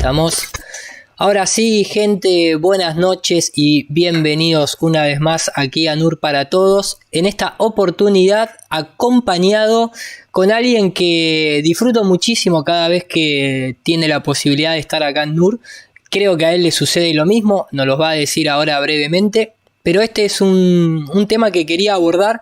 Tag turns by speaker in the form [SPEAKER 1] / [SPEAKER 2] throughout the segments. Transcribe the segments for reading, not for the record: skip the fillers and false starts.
[SPEAKER 1] estamos. Ahora sí, gente, buenas noches y bienvenidos una vez más aquí a NUR para Todos. En esta oportunidad acompañado con alguien que disfruto muchísimo cada vez que tiene la posibilidad de estar acá en NUR. Creo que a él le sucede lo mismo, nos lo va a decir ahora brevemente, pero este es un tema que quería abordar.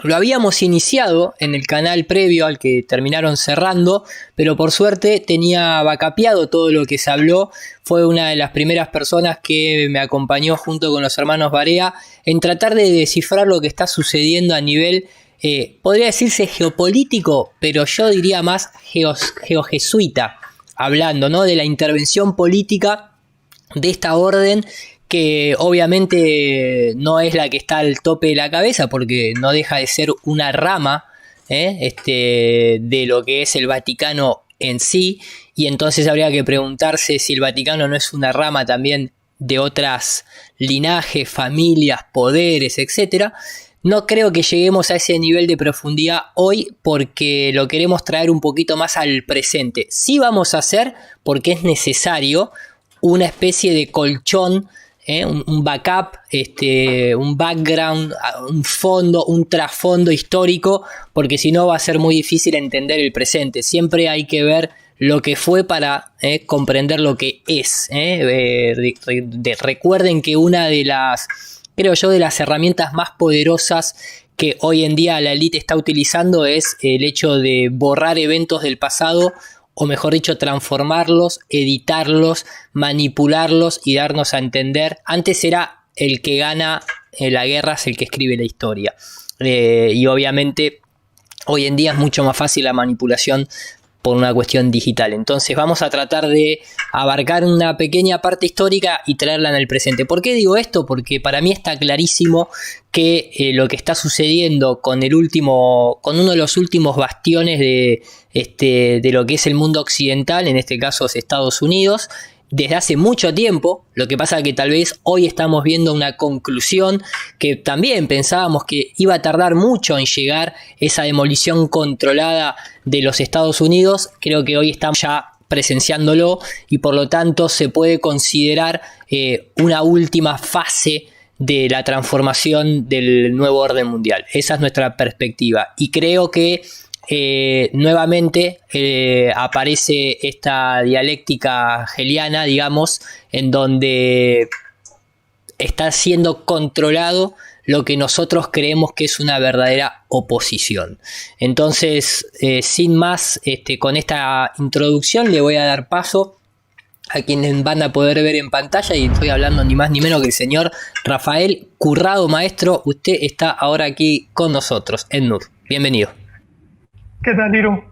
[SPEAKER 1] Lo habíamos iniciado en el canal previo al que terminaron cerrando, pero por suerte tenía backupeado todo lo que se habló. Fue una de las primeras personas que me acompañó junto con los hermanos Barea en tratar de descifrar lo que está sucediendo a nivel, podría decirse geopolítico, pero yo diría más geojesuita, hablando, ¿no?, de la intervención política de esta orden, que obviamente no es la que está al tope de la cabeza, porque no deja de ser una rama de lo que es el Vaticano en sí, y entonces habría que preguntarse si el Vaticano no es una rama también de otras linajes, familias, poderes, etc. No creo que lleguemos a ese nivel de profundidad hoy, porque lo queremos traer un poquito más al presente. Sí vamos a hacer, porque es necesario, una especie de colchón, un backup, un background, un fondo, un trasfondo histórico, porque si no va a ser muy difícil entender el presente. Siempre hay que ver lo que fue para comprender lo que es. Recuerden que una de las, creo yo, de las herramientas más poderosas que hoy en día la élite está utilizando es el hecho de borrar eventos del pasado, o mejor dicho, transformarlos, editarlos, manipularlos y darnos a entender. Antes era el que gana la guerra, es el que escribe la historia. Y obviamente hoy en día es mucho más fácil la manipulación por una cuestión digital. Entonces vamos a tratar de abarcar una pequeña parte histórica y traerla en el presente. ¿Por qué digo esto? Porque para mí está clarísimo que lo que está sucediendo con uno de los últimos bastiones de lo que es el mundo occidental, en este caso es Estados Unidos, desde hace mucho tiempo. Lo que pasa es que tal vez hoy estamos viendo una conclusión que también pensábamos que iba a tardar mucho en llegar, esa demolición controlada de los Estados Unidos. Creo que hoy estamos ya presenciándolo y por lo tanto se puede considerar una última fase de la transformación del nuevo orden mundial. Esa es nuestra perspectiva y creo que nuevamente aparece esta dialéctica hegeliana, digamos, en donde está siendo controlado lo que nosotros creemos que es una verdadera oposición. Entonces, sin más, con esta introducción le voy a dar paso a quienes van a poder ver en pantalla, y estoy hablando ni más ni menos que el señor Rafael Currado. Maestro, usted está ahora aquí con nosotros en NUR. Bienvenido.
[SPEAKER 2] ¿Qué tal, Iru?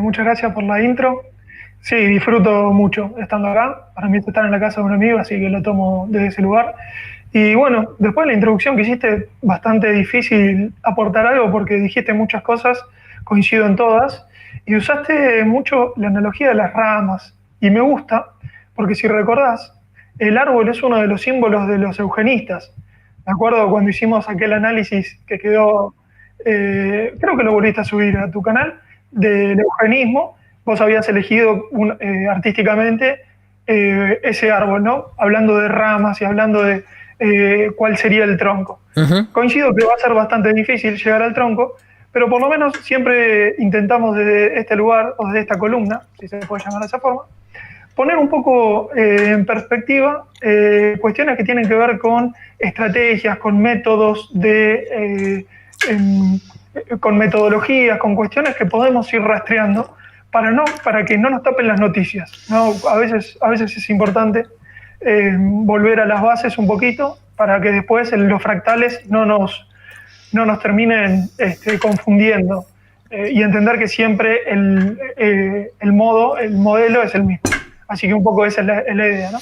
[SPEAKER 2] Muchas gracias por la intro. Sí, disfruto mucho estando acá. Para mí es estar en la casa de un amigo, así que lo tomo desde ese lugar. Y bueno, después de la introducción que hiciste, bastante difícil aportar algo porque dijiste muchas cosas, coincido en todas, y usaste mucho la analogía de las ramas. Y me gusta, porque si recordás, el árbol es uno de los símbolos de los eugenistas. Me acuerdo cuando hicimos aquel análisis que quedó, creo que lo volviste a subir a tu canal, del eugenismo. Vos habías elegido artísticamente ese árbol, ¿no? Hablando de ramas y hablando de cuál sería el tronco. Uh-huh. Coincido que va a ser bastante difícil llegar al tronco, pero por lo menos siempre intentamos desde este lugar, o desde esta columna, si se puede llamar de esa forma, poner un poco en perspectiva cuestiones que tienen que ver con estrategias, con métodos, con metodologías, con cuestiones que podemos ir rastreando para que no nos tapen las noticias, ¿no? A veces es importante volver a las bases un poquito para que después los fractales no nos terminen confundiendo y entender que siempre el modelo es el mismo. Así que un poco esa es la idea, ¿no?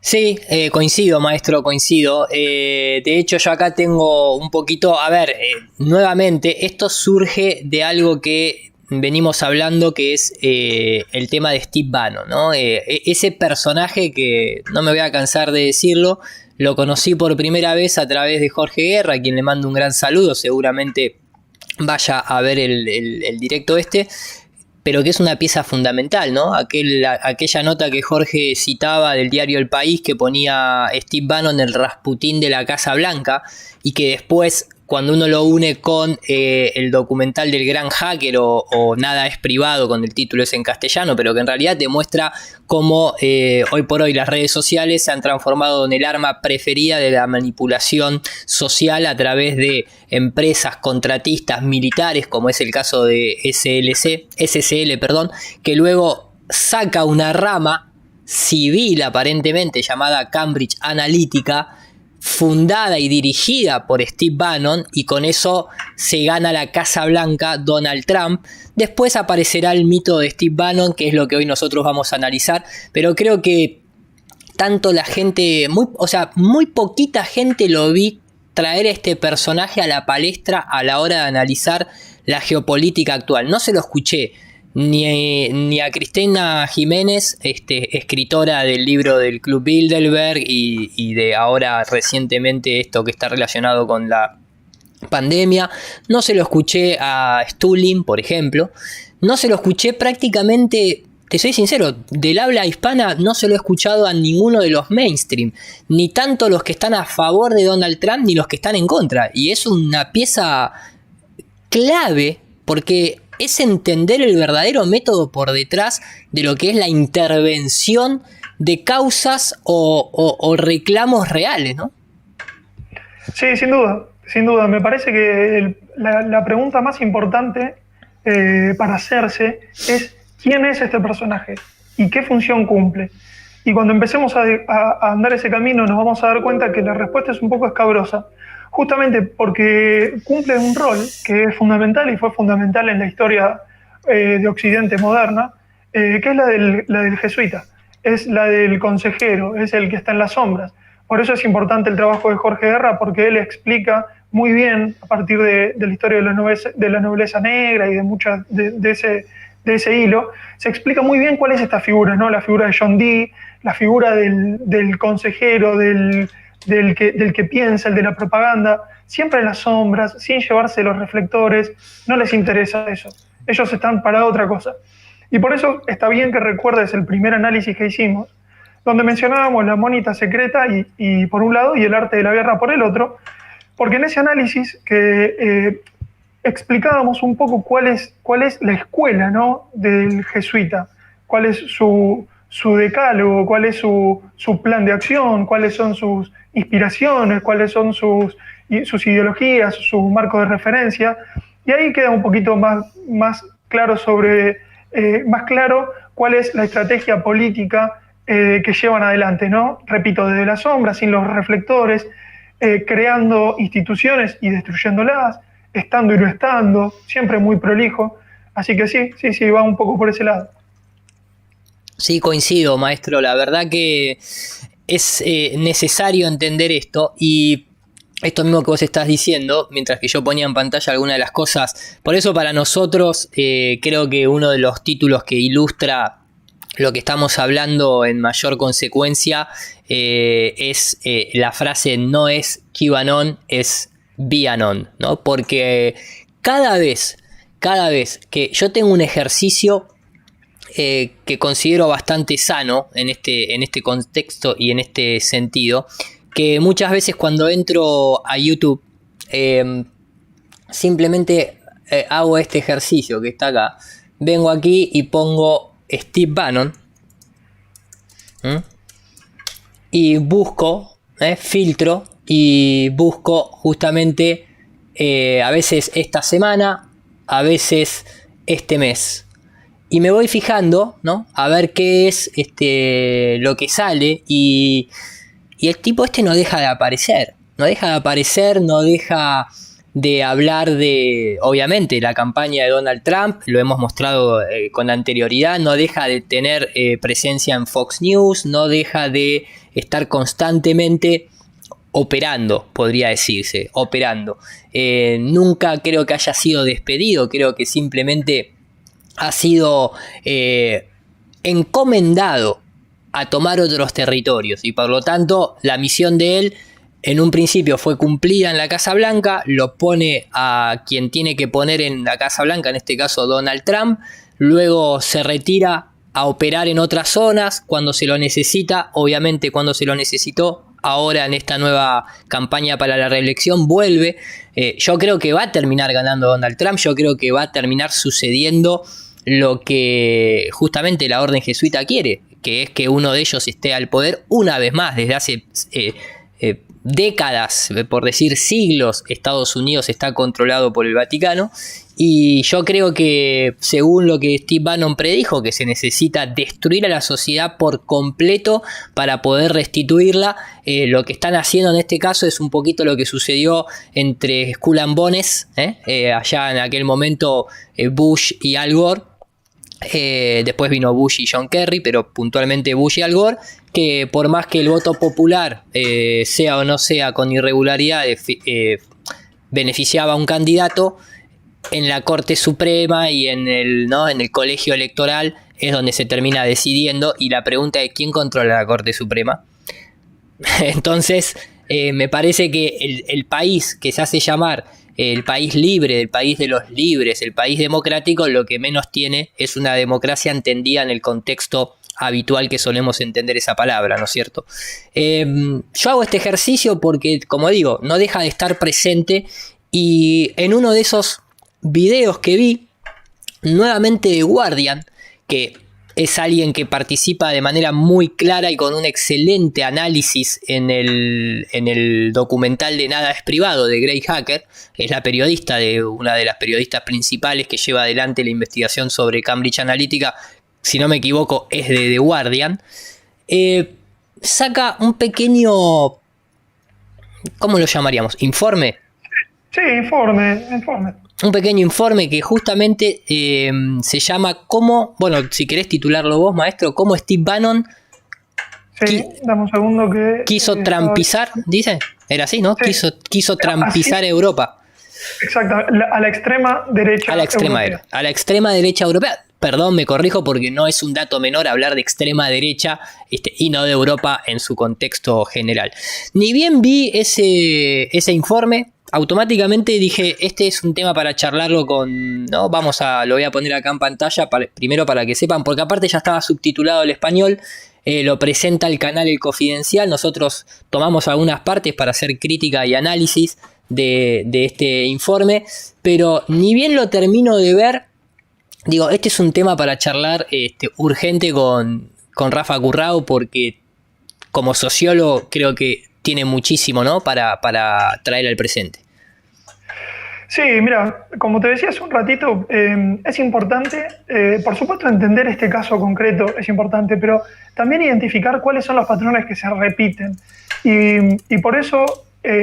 [SPEAKER 1] Sí, coincido, maestro, coincido. De hecho, yo acá tengo un poquito, nuevamente, esto surge de algo que venimos hablando, que es el tema de Steve Bannon, ¿no? Ese personaje que no me voy a cansar de decirlo, lo conocí por primera vez a través de Jorge Guerra, a quien le mando un gran saludo, seguramente vaya a ver el directo pero que es una pieza fundamental, ¿no? Aquella nota que Jorge citaba del diario El País que ponía Steve Bannon el Rasputín de la Casa Blanca y que después, cuando uno lo une con el documental del gran hacker o Nada es privado, con el título es en castellano, pero que en realidad demuestra cómo hoy por hoy las redes sociales se han transformado en el arma preferida de la manipulación social a través de empresas, contratistas, militares, como es el caso de SCL, que luego saca una rama civil aparentemente llamada Cambridge Analytica, fundada y dirigida por Steve Bannon, y con eso se gana la Casa Blanca Donald Trump. Después aparecerá el mito de Steve Bannon, que es lo que hoy nosotros vamos a analizar, pero creo que tanto la gente, muy poquita gente lo vi traer a este personaje a la palestra a la hora de analizar la geopolítica actual. No se lo escuché ni a Cristina Jiménez, escritora del libro del Club Bilderberg y de ahora recientemente esto que está relacionado con la pandemia. No se lo escuché a Stulin, por ejemplo. No se lo escuché prácticamente, te soy sincero, del habla hispana no se lo he escuchado a ninguno de los mainstream, ni tanto los que están a favor de Donald Trump ni los que están en contra. Y es una pieza clave porque es entender el verdadero método por detrás de lo que es la intervención de causas o reclamos reales, ¿no?
[SPEAKER 2] Sí, sin duda, sin duda. Me parece que la pregunta más importante para hacerse es ¿quién es este personaje? ¿Y qué función cumple? Y cuando empecemos a andar ese camino nos vamos a dar cuenta que la respuesta es un poco escabrosa. Justamente porque cumple un rol que es fundamental y fue fundamental en la historia de Occidente moderna, que es la del jesuita, es la del consejero, es el que está en las sombras. Por eso es importante el trabajo de Jorge Guerra, porque él explica muy bien, a partir de la historia de la nobleza negra y de muchas de ese hilo, se explica muy bien cuál es esta figura, ¿no? La figura de John Dee, la figura del consejero, del que piensa, el de la propaganda, siempre en las sombras, sin llevarse los reflectores, no les interesa eso. Ellos están para otra cosa. Y por eso está bien que recuerdes el primer análisis que hicimos, donde mencionábamos la monita secreta y por un lado y el arte de la guerra por el otro, porque en ese análisis que explicábamos un poco cuál es la escuela, ¿no?, del jesuita, cuál es su decálogo, cuál es su plan de acción, cuáles son sus inspiraciones, cuáles son sus ideologías, su marco de referencia, y ahí queda un poquito más claro más claro cuál es la estrategia política que llevan adelante, ¿no? Repito, desde la sombra, sin los reflectores, creando instituciones y destruyéndolas, estando y no estando, siempre muy prolijo. Así que sí, va un poco por ese lado.
[SPEAKER 1] Sí, coincido, maestro. La verdad que es necesario entender esto, y esto mismo que vos estás diciendo, mientras que yo ponía en pantalla algunas de las cosas. Por eso para nosotros creo que uno de los títulos que ilustra lo que estamos hablando en mayor consecuencia es la frase no es QAnon, es BAnon, ¿no? Porque cada vez que yo tengo un ejercicio que considero bastante sano en este contexto y en este sentido, que muchas veces cuando entro a YouTube simplemente hago este ejercicio que está acá, vengo aquí y pongo Steve Bannon y busco, filtro y busco justamente a veces esta semana, a veces este mes. Y me voy fijando, ¿no?, a ver qué es lo que sale, y el tipo no deja de aparecer, no deja de hablar de, obviamente, la campaña de Donald Trump, lo hemos mostrado con anterioridad, no deja de tener presencia en Fox News, no deja de estar constantemente operando, podría decirse, operando. Nunca creo que haya sido despedido, creo que simplemente ha sido encomendado a tomar otros territorios, y por lo tanto la misión de él en un principio fue cumplida en la Casa Blanca, lo pone a quien tiene que poner en la Casa Blanca, en este caso Donald Trump, luego se retira a operar en otras zonas cuando se lo necesita, obviamente cuando se lo necesitó, ahora en esta nueva campaña para la reelección vuelve. Yo creo que va a terminar ganando Donald Trump, yo creo que va a terminar sucediendo lo que justamente la orden jesuita quiere, que es que uno de ellos esté al poder una vez más. Desde hace décadas, por decir siglos, Estados Unidos está controlado por el Vaticano, y yo creo que, según lo que Steve Bannon predijo, que se necesita destruir a la sociedad por completo para poder restituirla. Lo que están haciendo en este caso es un poquito lo que sucedió entre Skull and Bones, allá en aquel momento Bush y Al Gore. Después vino Bush y John Kerry, pero puntualmente Bush y Al Gore, que por más que el voto popular sea o no sea con irregularidades, beneficiaba a un candidato, en la Corte Suprema y en el colegio electoral es donde se termina decidiendo, y la pregunta es ¿quién controla la Corte Suprema? Entonces me parece que el país que se hace llamar el país libre, el país de los libres, el país democrático, lo que menos tiene es una democracia entendida en el contexto habitual que solemos entender esa palabra, ¿no es cierto? Yo hago este ejercicio porque, como digo, no deja de estar presente, y en uno de esos videos que vi, nuevamente de Guardian, que es alguien que participa de manera muy clara y con un excelente análisis en el documental de Nada es Privado de Grey Hacker, es la periodista, una de las periodistas principales que lleva adelante la investigación sobre Cambridge Analytica, si no me equivoco es de The Guardian. Saca un pequeño, ¿cómo lo llamaríamos? ¿Informe?
[SPEAKER 2] Sí, informe.
[SPEAKER 1] Un pequeño informe que justamente se llama si querés titularlo vos, maestro, cómo Steve Bannon
[SPEAKER 2] dame un segundo que
[SPEAKER 1] quiso trampizar, dice, era así, ¿no?
[SPEAKER 2] Sí.
[SPEAKER 1] Quiso trampizar Europa.
[SPEAKER 2] Exacto, a la extrema derecha europea.
[SPEAKER 1] A la extrema derecha europea. Perdón, me corrijo porque no es un dato menor hablar de extrema derecha y no de Europa en su contexto general. Ni bien vi ese informe, automáticamente dije, este es un tema para charlarlo lo voy a poner acá en pantalla, primero para que sepan, porque aparte ya estaba subtitulado al español, lo presenta el canal El Confidencial, nosotros tomamos algunas partes para hacer crítica y análisis de este informe, pero ni bien lo termino de ver, digo, este es un tema para charlar urgente con Rafa Currao, porque como sociólogo creo que tiene muchísimo, ¿no?, para traer al presente.
[SPEAKER 2] Sí, mira, como te decía hace un ratito, es importante, por supuesto, entender este caso concreto es importante, pero también identificar cuáles son los patrones que se repiten. Y por eso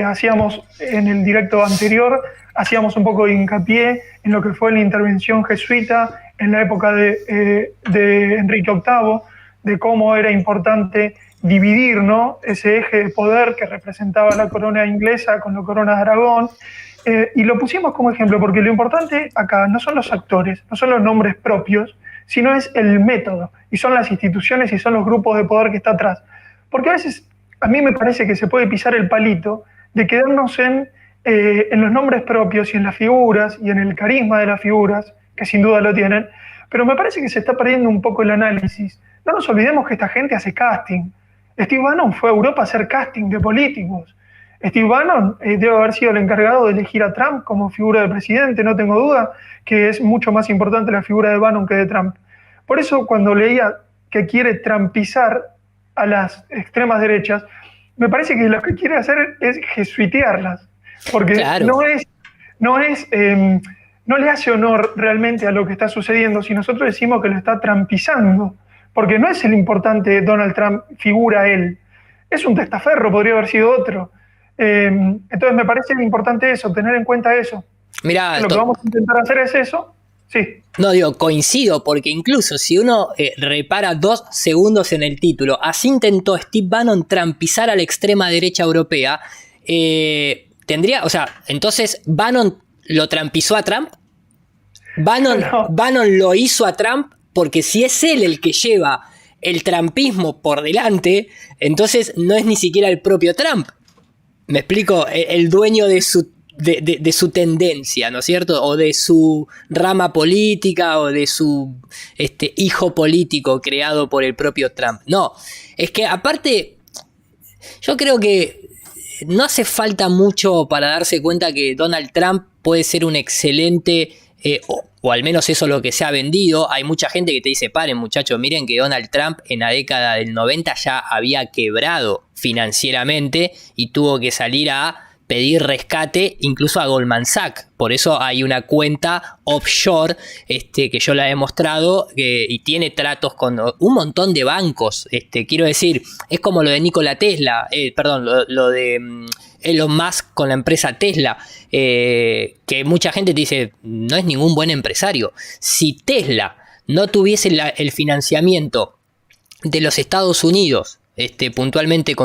[SPEAKER 2] hacíamos en el directo anterior, hacíamos un poco de hincapié en lo que fue la intervención jesuita en la época de Enrique VIII, de cómo era importante dividir, ¿no?, ese eje de poder que representaba la corona inglesa con la corona de Aragón. Y lo pusimos como ejemplo porque lo importante acá no son los actores, no son los nombres propios, sino es el método, y son las instituciones y son los grupos de poder que está atrás. Porque a veces a mí me parece que se puede pisar el palito de quedarnos en los nombres propios y en las figuras y en el carisma de las figuras, que sin duda lo tienen, pero me parece que se está perdiendo un poco el análisis. No nos olvidemos que esta gente hace casting. Steve Bannon fue a Europa a hacer casting de políticos. Steve Bannon debe haber sido el encargado de elegir a Trump como figura de presidente, no tengo duda que es mucho más importante la figura de Bannon que de Trump. Por eso cuando leía que quiere trumpizar a las extremas derechas, me parece que lo que quiere hacer es jesuitearlas, porque claro, no le hace honor realmente a lo que está sucediendo si nosotros decimos que lo está trumpizando, porque no es el importante Donald Trump figura él, es un testaferro, podría haber sido otro. Entonces me parece importante eso, tener en cuenta eso.
[SPEAKER 1] Mirá,
[SPEAKER 2] lo que vamos a intentar hacer es eso. Sí.
[SPEAKER 1] No, digo, coincido, porque incluso si uno repara 2 segundos en el título, así intentó Steve Bannon trampizar a la extrema derecha europea, entonces Bannon lo trampizó a Trump. Bannon lo hizo a Trump, porque si es él el que lleva el trumpismo por delante, entonces no es ni siquiera el propio Trump. ¿Me explico? El dueño de su de su tendencia, ¿no es cierto? O de su rama política o de su hijo político creado por el propio Trump. No, es que aparte, yo creo que no hace falta mucho para darse cuenta que Donald Trump puede ser un excelente, o al menos eso es lo que se ha vendido. Hay mucha gente que te dice, paren muchachos, miren que Donald Trump en la década del 90 ya había quebrado financieramente y tuvo que salir a pedir rescate incluso a Goldman Sachs. Por eso hay una cuenta offshore que yo la he mostrado y tiene tratos con un montón de bancos. Quiero decir, es como lo de Nikola Tesla, lo de Elon Musk con la empresa Tesla, que mucha gente te dice, no es ningún buen empresario. Si Tesla no tuviese el financiamiento de los Estados Unidos, puntualmente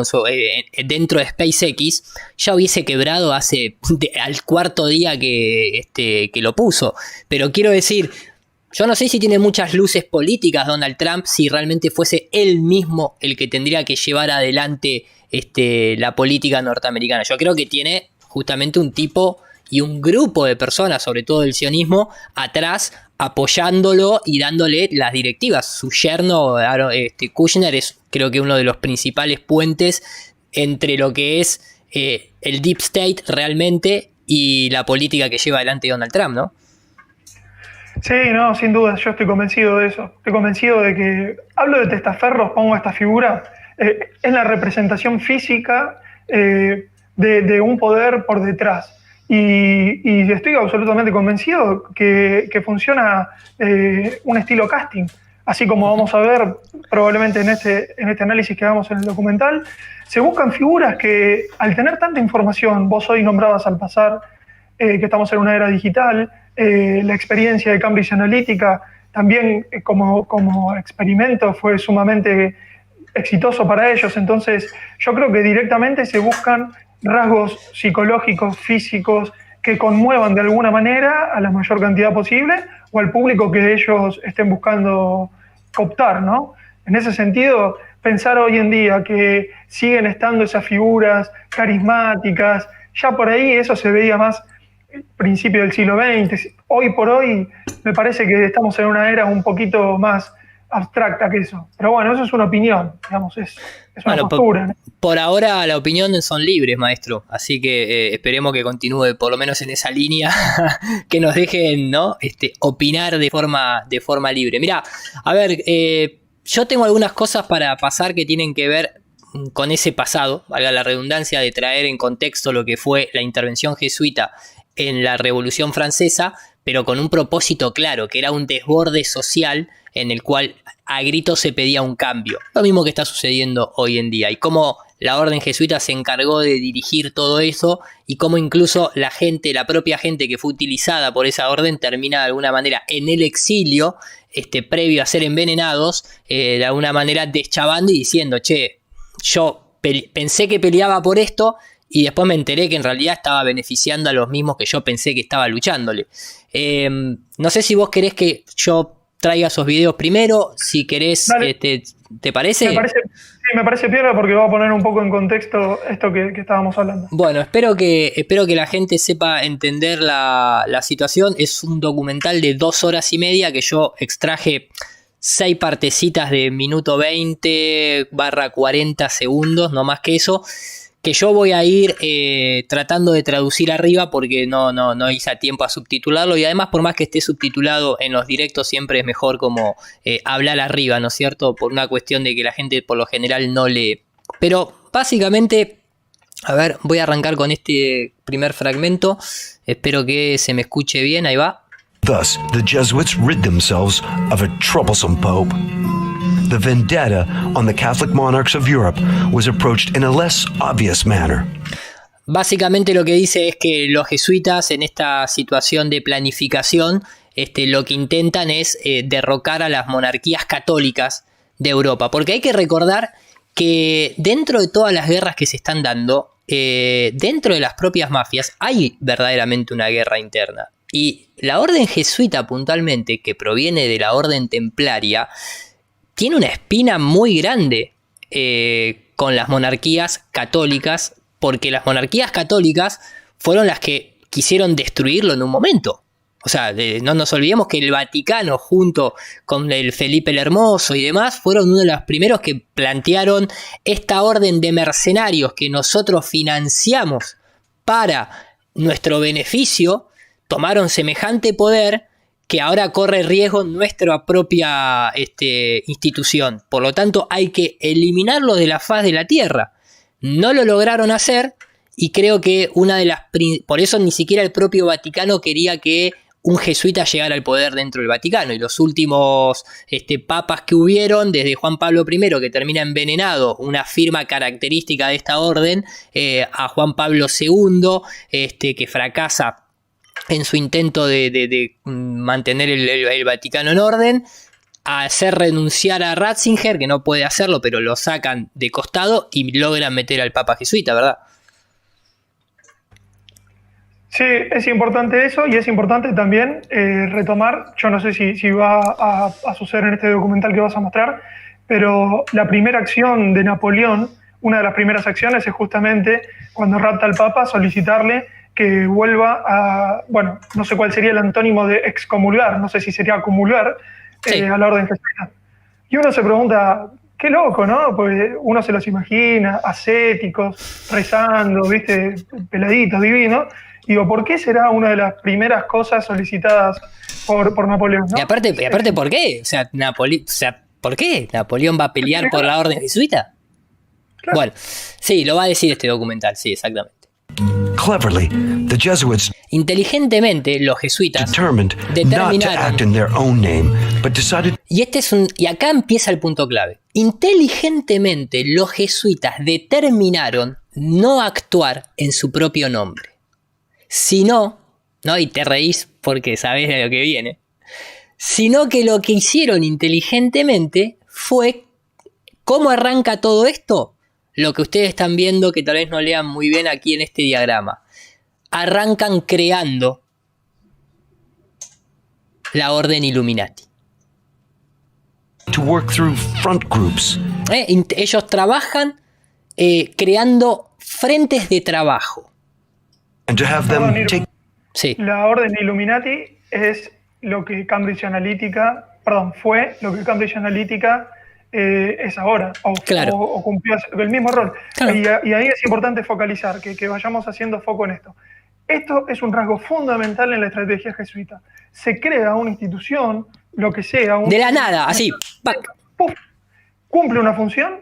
[SPEAKER 1] dentro de SpaceX, ya hubiese quebrado al cuarto día que lo puso. Pero quiero decir, yo no sé si tiene muchas luces políticas Donald Trump, si realmente fuese él mismo el que tendría que llevar adelante la política norteamericana. Yo creo que tiene justamente un tipo y un grupo de personas, sobre todo del sionismo, atrás, apoyándolo y dándole las directivas. Su yerno, Kushner, es creo que uno de los principales puentes entre lo que es el Deep State realmente y la política que lleva adelante Donald Trump, ¿no?
[SPEAKER 2] Sí, no, sin duda, yo estoy convencido de eso. Estoy convencido de que, hablo de testaferros, pongo esta figura, es la representación física de un poder por detrás. Y estoy absolutamente convencido que funciona un estilo casting. Así como vamos a ver probablemente en este análisis que hagamos en el documental, se buscan figuras que al tener tanta información, vos hoy nombrabas al pasar que estamos en una era digital, la experiencia de Cambridge Analytica también como experimento fue sumamente exitoso para ellos. Entonces yo creo que directamente se buscan rasgos psicológicos, físicos, que conmuevan de alguna manera a la mayor cantidad posible o al público que ellos estén buscando cooptar, ¿no? En ese sentido, pensar hoy en día que siguen estando esas figuras carismáticas, ya por ahí eso se veía más principio del siglo XX. Hoy por hoy me parece que estamos en una era un poquito más abstracta que eso. Pero bueno, eso es una opinión, digamos, es una postura, ¿no?
[SPEAKER 1] Por ahora la opinión son libres, maestro, así que esperemos que continúe por lo menos en esa línea, que nos dejen, ¿no? Opinar de forma libre. Mirá, a ver, yo tengo algunas cosas para pasar que tienen que ver con ese pasado, valga la redundancia, de traer en contexto lo que fue la intervención jesuita en la Revolución Francesa, pero con un propósito claro, que era un desborde social en el cual a gritos se pedía un cambio. Lo mismo que está sucediendo hoy en día. Y cómo la orden jesuita se encargó de dirigir todo eso y cómo incluso la propia gente que fue utilizada por esa orden termina de alguna manera en el exilio, previo a ser envenenados, de alguna manera deschavando y diciendo, che, yo pensé que peleaba por esto y después me enteré que en realidad estaba beneficiando a los mismos que yo pensé que estaba luchándole. No sé si vos querés que yo traiga esos videos primero, si querés, ¿te parece?
[SPEAKER 2] Me parece piola porque va a poner un poco en contexto esto que estábamos hablando.
[SPEAKER 1] Bueno, espero que la gente sepa entender la situación. Es un documental de 2 horas y media que yo extraje 6 partecitas de minuto 20/40 segundos, no más que eso, que yo voy a ir tratando de traducir arriba porque no hice a tiempo a subtitularlo, y además por más que esté subtitulado en los directos siempre es mejor como hablar arriba, ¿no es cierto? Por una cuestión de que la gente por lo general no lee. Pero básicamente, a ver, voy a arrancar con este primer fragmento, espero que se me escuche bien, ahí va.
[SPEAKER 3] Thus, the Jesuits rid themselves of a troublesome pope. The vendetta on the Catholic monarchs of Europe was approached in a less obvious manner.
[SPEAKER 1] Básicamente lo que dice es que los jesuitas en esta situación de planificación lo que intentan es derrocar a las monarquías católicas de Europa. Porque hay que recordar que dentro de todas las guerras que se están dando, dentro de las propias mafias hay verdaderamente una guerra interna. Y la orden jesuita puntualmente, que proviene de la orden templaria, tiene una espina muy grande con las monarquías católicas, porque las monarquías católicas fueron las que quisieron destruirlo en un momento. O sea, no nos olvidemos que el Vaticano, junto con el Felipe el Hermoso y demás, fueron uno de los primeros que plantearon esta orden de mercenarios que nosotros financiamos para nuestro beneficio. Tomaron semejante poder que ahora corre riesgo nuestra propia institución. Por lo tanto, hay que eliminarlo de la faz de la tierra. No lo lograron hacer y creo que por eso ni siquiera el propio Vaticano quería que un jesuita llegara al poder dentro del Vaticano, y los últimos papas que hubieron, desde Juan Pablo I, que termina envenenado, una firma característica de esta orden, a Juan Pablo II, que fracasa en su intento de mantener el Vaticano en orden, a hacer renunciar a Ratzinger, que no puede hacerlo, pero lo sacan de costado y logran meter al papa jesuita, ¿verdad?
[SPEAKER 2] Sí, es importante eso, y es importante también retomar, yo no sé si va a suceder en este documental que vas a mostrar, pero la primera acción de Napoleón, una de las primeras acciones es justamente cuando rapta al Papa, solicitarle que vuelva a, bueno, no sé cuál sería el antónimo de excomulgar, no sé si sería comulgar,
[SPEAKER 1] sí,
[SPEAKER 2] a la orden jesuita. Y uno se pregunta, qué loco, ¿no? Porque uno se los imagina ascéticos, rezando, ¿viste? Peladitos, divinos. Digo, ¿por qué será una de las primeras cosas solicitadas por Napoleón, ¿no?
[SPEAKER 1] Y aparte, ¿por qué? O sea, ¿por qué Napoleón va a pelear por la orden jesuita? Claro. Bueno, sí, lo va a decir este documental, sí, exactamente.
[SPEAKER 3] Cleverly, the Jesuits
[SPEAKER 1] inteligentemente los jesuitas
[SPEAKER 3] determined not to act in their own name, but decided.
[SPEAKER 1] Y acá empieza el punto clave. Inteligentemente los jesuitas determinaron no actuar en su propio nombre, sino, ¿no? Y te reís porque sabés de lo que viene, sino que lo que hicieron inteligentemente fue, ¿cómo arranca todo esto? Lo que ustedes están viendo, que tal vez no lean muy bien aquí en este diagrama. Arrancan creando la Orden Illuminati.
[SPEAKER 3] To work through front groups.
[SPEAKER 1] Ellos trabajan creando frentes de trabajo.
[SPEAKER 3] And to have them take...
[SPEAKER 1] Sí.
[SPEAKER 2] La Orden Illuminati es lo que Cambridge Analytica, fue lo que Cambridge Analytica es ahora, o cumplió el mismo rol. Claro. Y ahí es importante focalizar, que vayamos haciendo foco en esto. Esto es un rasgo fundamental en la estrategia jesuita. Se crea una institución, lo que sea...
[SPEAKER 1] de la nada, así.
[SPEAKER 2] ¡Puf! Cumple una función,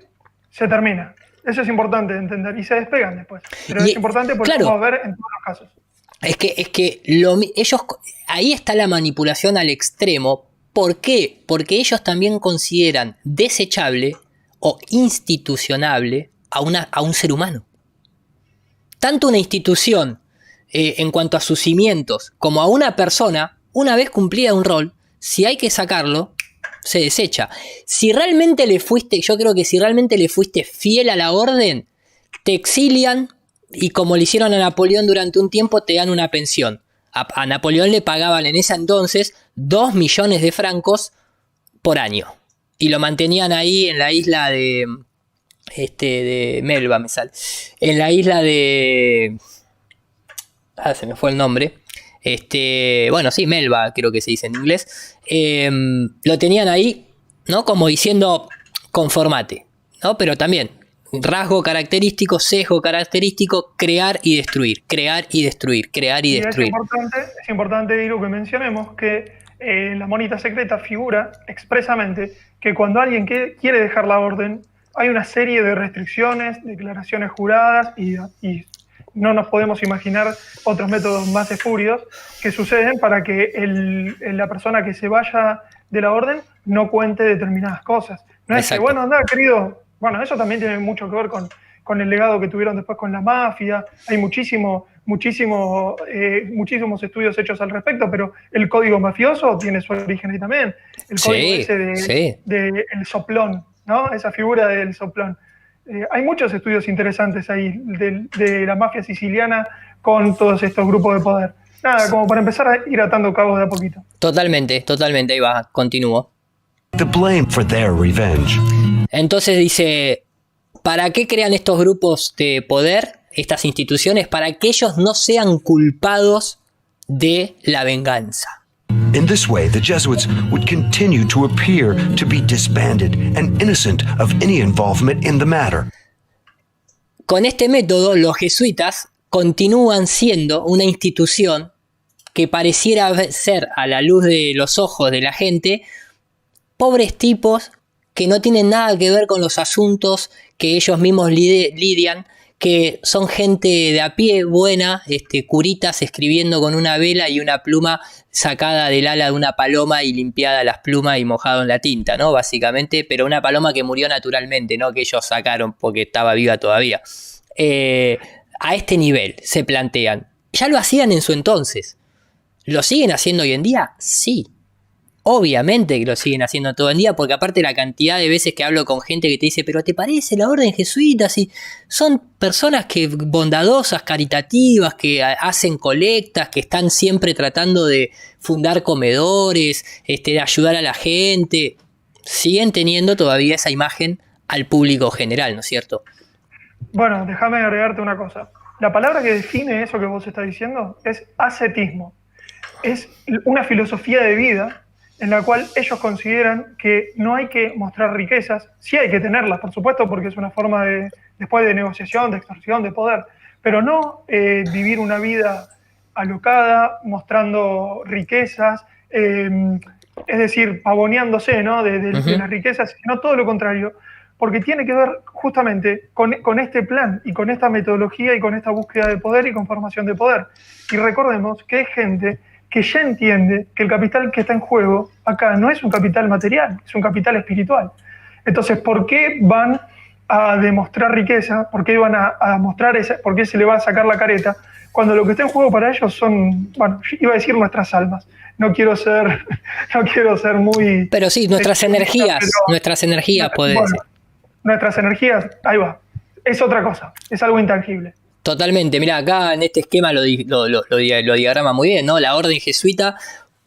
[SPEAKER 2] se termina. Eso es importante de entender, y se despegan después. Pero es importante porque lo vamos a ver en todos los casos.
[SPEAKER 1] Es que ellos, ahí está la manipulación al extremo. ¿Por qué? Porque ellos también consideran desechable o institucionable a un ser humano. Tanto una institución en cuanto a sus cimientos como a una persona, una vez cumplida un rol, si hay que sacarlo, se desecha. Si realmente yo creo que si realmente le fuiste fiel a la orden, te exilian y como le hicieron a Napoleón durante un tiempo, te dan una pensión. A Napoleón le pagaban en ese entonces 2 millones de francos por año. Y lo mantenían ahí en la isla de Melba, me sale. En la isla de... se me fue el nombre. Bueno, sí, Melba, creo que se dice en inglés. Lo tenían ahí, ¿no? Como diciendo, conformate, ¿no? Pero también, rasgo característico, sesgo característico, crear y destruir, crear y destruir, crear y destruir.
[SPEAKER 2] Es importante, Diru, que mencionemos que en la monita secreta figura expresamente que cuando alguien quiere dejar la orden, hay una serie de restricciones, declaraciones juradas y no nos podemos imaginar otros métodos más espurios que suceden para que la persona que se vaya de la orden no cuente determinadas cosas. No es que, bueno, anda, querido. Bueno, eso también tiene mucho que ver con el legado que tuvieron después con la mafia. Hay muchísimos estudios hechos al respecto, pero el código mafioso tiene su origen ahí también. El código ese del soplón, ¿no? Esa figura del soplón. Hay muchos estudios interesantes ahí de la mafia siciliana con todos estos grupos de poder. Nada, como para empezar a ir atando cabos de a poquito.
[SPEAKER 1] Totalmente, ahí va, continúo.
[SPEAKER 3] The blame for their revenge.
[SPEAKER 1] Entonces dice, ¿para qué crean estos grupos de poder? estas instituciones para que ellos no sean culpados de la venganza.
[SPEAKER 3] In this way, the Jesuits would continue to appear to be disbanded and innocent of any involvement in the matter.
[SPEAKER 1] Con este método, los jesuitas continúan siendo una institución que pareciera ser, a la luz de los ojos de la gente, pobres tipos que no tienen nada que ver con los asuntos que ellos mismos lidian, que son gente de a pie, buena, curitas escribiendo con una vela y una pluma sacada del ala de una paloma y limpiada las plumas y mojado en la tinta, ¿no? Básicamente, pero una paloma que murió naturalmente, no que ellos sacaron porque estaba viva todavía. A este nivel se plantean. Ya lo hacían en su entonces. ¿Lo siguen haciendo hoy en día? Sí. Obviamente que lo siguen haciendo todo el día, porque aparte la cantidad de veces que hablo con gente que te dice, pero ¿te parece la orden jesuita? Si son personas que bondadosas, caritativas, que hacen colectas, que están siempre tratando de fundar comedores, de ayudar a la gente. Siguen teniendo todavía esa imagen al público general, ¿no es cierto?
[SPEAKER 2] Bueno, déjame agregarte una cosa. La palabra que define eso que vos estás diciendo es ascetismo. Es una filosofía de vida en la cual ellos consideran que no hay que mostrar riquezas, sí hay que tenerlas, por supuesto, porque es una forma después de negociación, de extorsión, de poder, pero no vivir una vida alocada, mostrando riquezas, es decir, pavoneándose, ¿no? de las riquezas, sino todo lo contrario, porque tiene que ver justamente con este plan y con esta metodología y con esta búsqueda de poder y con formación de poder. Y recordemos que hay gente que ya entiende que el capital que está en juego acá no es un capital material, es un capital espiritual. Entonces, ¿por qué van a demostrar riqueza? ¿Por qué van a mostrar por qué se le va a sacar la careta? Cuando lo que está en juego para ellos son, bueno, iba a decir nuestras almas. No quiero ser muy...
[SPEAKER 1] Pero sí, nuestras energías, puede decir.
[SPEAKER 2] Nuestras energías, ahí va. Es otra cosa, es algo intangible.
[SPEAKER 1] Totalmente, mira, acá en este esquema lo diagrama muy bien, ¿no? La orden jesuita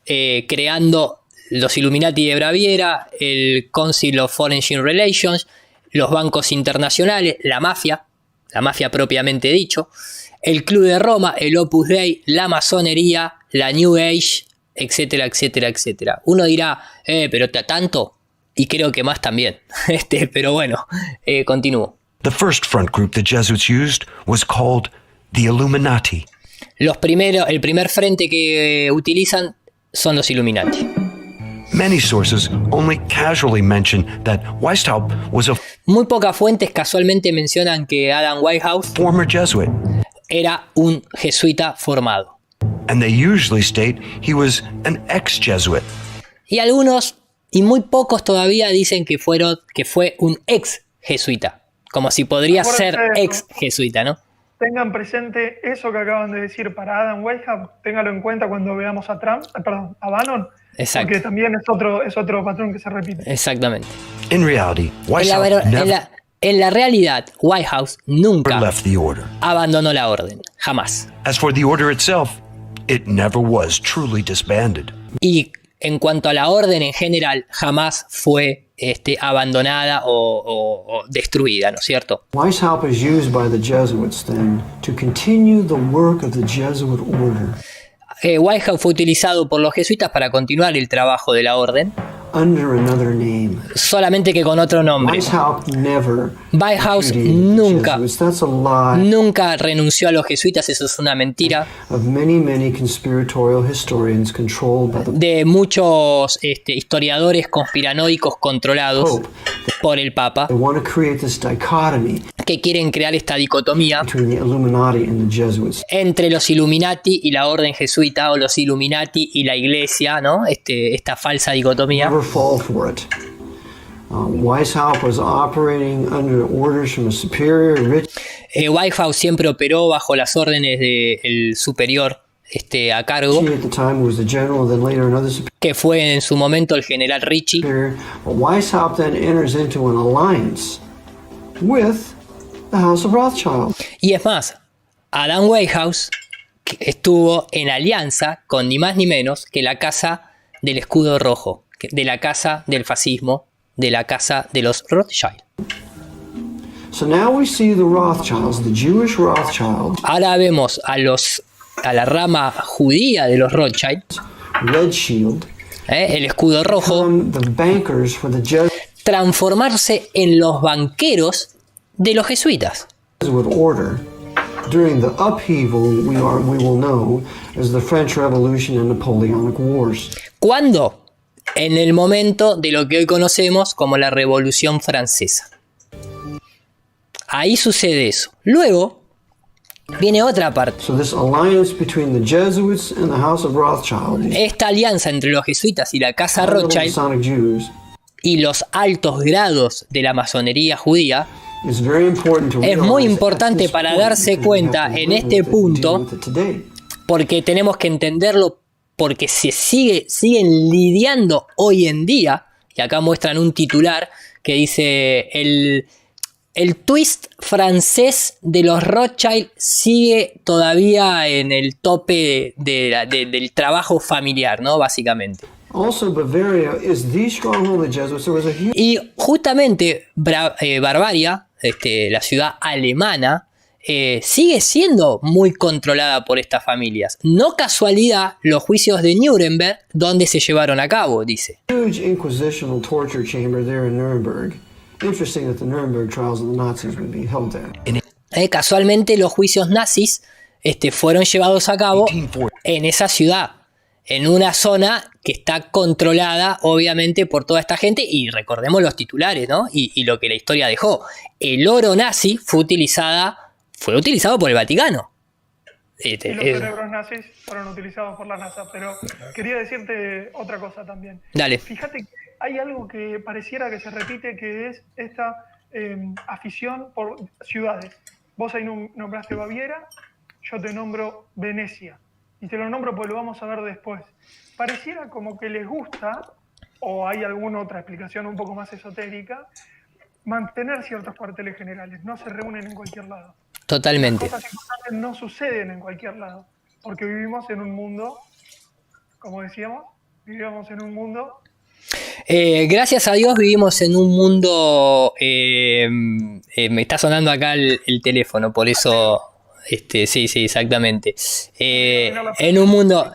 [SPEAKER 1] creando los Illuminati de Baviera, el Council of Foreign Relations, los bancos internacionales, la mafia propiamente dicho, el Club de Roma, el Opus Dei, la masonería, la New Age, etcétera, etcétera, etcétera. Uno dirá, pero tanto, y creo que más también, pero bueno, continúo.
[SPEAKER 3] The first front group the Jesuits used was called the Illuminati.
[SPEAKER 1] El primer frente que utilizan son los Illuminati.
[SPEAKER 3] Many sources only casually mention that Weishaupt was a
[SPEAKER 1] Muy pocas fuentes casualmente mencionan que Adam Weishaupt
[SPEAKER 3] former Jesuit,
[SPEAKER 1] era un jesuita formado.
[SPEAKER 3] and they usually state he was an ex-Jesuit.
[SPEAKER 1] Y algunos, y muy pocos todavía, dicen que fue un ex jesuita. Como si podría ser ex jesuita, ¿no?
[SPEAKER 2] Tengan presente eso que acaban de decir para Adam Weishaupt, téngalo en cuenta cuando veamos a Bannon.
[SPEAKER 1] Exacto.
[SPEAKER 2] Porque también es otro patrón que se repite.
[SPEAKER 1] Exactamente.
[SPEAKER 3] In reality, Weishaupt never
[SPEAKER 1] En la realidad, Weishaupt nunca
[SPEAKER 3] left the order.
[SPEAKER 1] abandonó la orden, jamás.
[SPEAKER 3] As for the order itself, it never was truly disbanded.
[SPEAKER 1] Y en cuanto a la orden en general, jamás fue abandonada o destruida, ¿no es cierto?
[SPEAKER 4] Weishaupt is used by the Jesuits then to continue the work of the Jesuit order.
[SPEAKER 1] Weishaupt fue utilizado por los jesuitas para continuar el trabajo de la orden,
[SPEAKER 4] under another name.
[SPEAKER 1] solamente que con otro nombre.
[SPEAKER 4] Weishaupt never
[SPEAKER 1] Weishaupt
[SPEAKER 4] repudiated the
[SPEAKER 1] nunca,
[SPEAKER 4] Jesuits. That's a lie
[SPEAKER 1] nunca renunció a los jesuitas, eso es una mentira
[SPEAKER 4] of many conspiratorial historians controlled by the
[SPEAKER 1] de muchos historiadores conspiranoicos controlados
[SPEAKER 4] Pope.
[SPEAKER 1] por el Papa,
[SPEAKER 4] They want to create this dichotomy
[SPEAKER 1] que quieren crear esta dicotomía
[SPEAKER 4] between the Illuminati and the Jesuits.
[SPEAKER 1] entre los Illuminati y la orden jesuita, o los Illuminati y la iglesia, ¿no? Esta falsa dicotomía.
[SPEAKER 4] Never fall for it. Weishaupt was operating under orders from a superior rich
[SPEAKER 1] Weishaupt siempre operó bajo las órdenes del superior a cargo,
[SPEAKER 4] at the time who was the general, then later another superior.
[SPEAKER 1] que fue en su momento el general Ricci.
[SPEAKER 4] But Weishaupt then enters into an alliance with the House of Rothschild.
[SPEAKER 1] Y es más, Adam Weishaupt estuvo en alianza con ni más ni menos que la casa del escudo rojo, de la casa del fascismo, de la casa de los Rothschild.
[SPEAKER 4] So now we see the Rothschilds, the Jewish Rothschilds,
[SPEAKER 1] Ahora vemos a la rama judía de los Rothschild,
[SPEAKER 4] Red Shield,
[SPEAKER 1] el escudo rojo,
[SPEAKER 4] become the bankers for the
[SPEAKER 1] transformarse en los banqueros de los jesuitas.
[SPEAKER 4] Jesuit order during the upheaval we will know as the French Revolution and Napoleonic Wars.
[SPEAKER 1] ¿Cuándo? En el momento de lo que hoy conocemos como la Revolución Francesa. Ahí sucede eso. Luego viene otra parte.
[SPEAKER 4] So this alliance between the Jesuits and the House of Rothschild,
[SPEAKER 1] Esta alianza entre los jesuitas y la casa
[SPEAKER 4] the
[SPEAKER 1] Rothschild
[SPEAKER 4] Masonic Jews,
[SPEAKER 1] y los altos grados de la masonería judía
[SPEAKER 4] is very important to
[SPEAKER 1] es muy
[SPEAKER 4] realize
[SPEAKER 1] importante
[SPEAKER 4] at this
[SPEAKER 1] para
[SPEAKER 4] point,
[SPEAKER 1] darse
[SPEAKER 4] because we
[SPEAKER 1] cuenta
[SPEAKER 4] have to
[SPEAKER 1] en
[SPEAKER 4] live
[SPEAKER 1] este
[SPEAKER 4] with it and
[SPEAKER 1] punto,
[SPEAKER 4] deal with it today.
[SPEAKER 1] porque tenemos que entenderlo, porque siguen lidiando hoy en día, y acá muestran un titular que dice el twist francés de los Rothschild sigue todavía en el tope del trabajo familiar, ¿no? Básicamente.
[SPEAKER 4] Also, Bavaria is the stronghold of the Jesuits. There was a huge
[SPEAKER 1] Y justamente Bavaria, la ciudad alemana, sigue siendo muy controlada por estas familias. No casualidad los juicios de Nuremberg, donde se llevaron a cabo, dice.
[SPEAKER 4] inquisitional torture chamber there in Nuremberg. Interesting that the Nuremberg trials of the Nazis would be held there.
[SPEAKER 1] Casualmente los juicios nazis fueron llevados a cabo en esa ciudad, en una zona que está controlada obviamente por toda esta gente, y recordemos los titulares, ¿no? Y lo que la historia dejó. El oro nazi fue utilizado por el Vaticano.
[SPEAKER 2] Y los cerebros nazis fueron utilizados por la NASA. Pero quería decirte otra cosa también.
[SPEAKER 1] Dale.
[SPEAKER 2] Fíjate que hay algo que pareciera que se repite, que es esta afición por ciudades. Vos ahí nombraste Baviera, yo te nombro Venecia. Y te lo nombro porque lo vamos a ver después. Pareciera como que les gusta, o hay alguna otra explicación un poco más esotérica, mantener ciertos cuarteles generales. No se reúnen en cualquier lado.
[SPEAKER 1] Totalmente.
[SPEAKER 2] Las cosas importantes no suceden en cualquier lado. Porque vivimos en un mundo, como decíamos,
[SPEAKER 1] gracias a Dios vivimos en un mundo. Me está sonando acá el teléfono, por eso. Sí, exactamente. En un mundo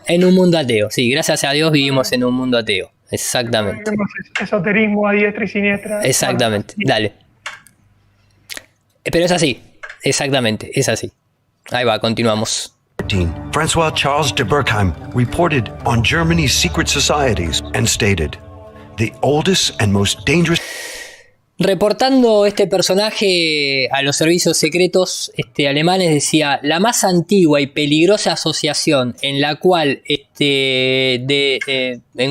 [SPEAKER 1] ateo. Sí, gracias a Dios vivimos en un mundo ateo. Exactamente.
[SPEAKER 2] Esoterismo a diestra y siniestra.
[SPEAKER 1] Exactamente. Dale. Pero es así. Exactamente. Es así. Ahí va, continuamos.
[SPEAKER 3] Francois Charles de Berkheim reported on Germany's secret societies and stated, "The oldest and most dangerous."
[SPEAKER 1] Reportando este personaje a los servicios secretos alemanes, decía: la más antigua y peligrosa asociación en la cual in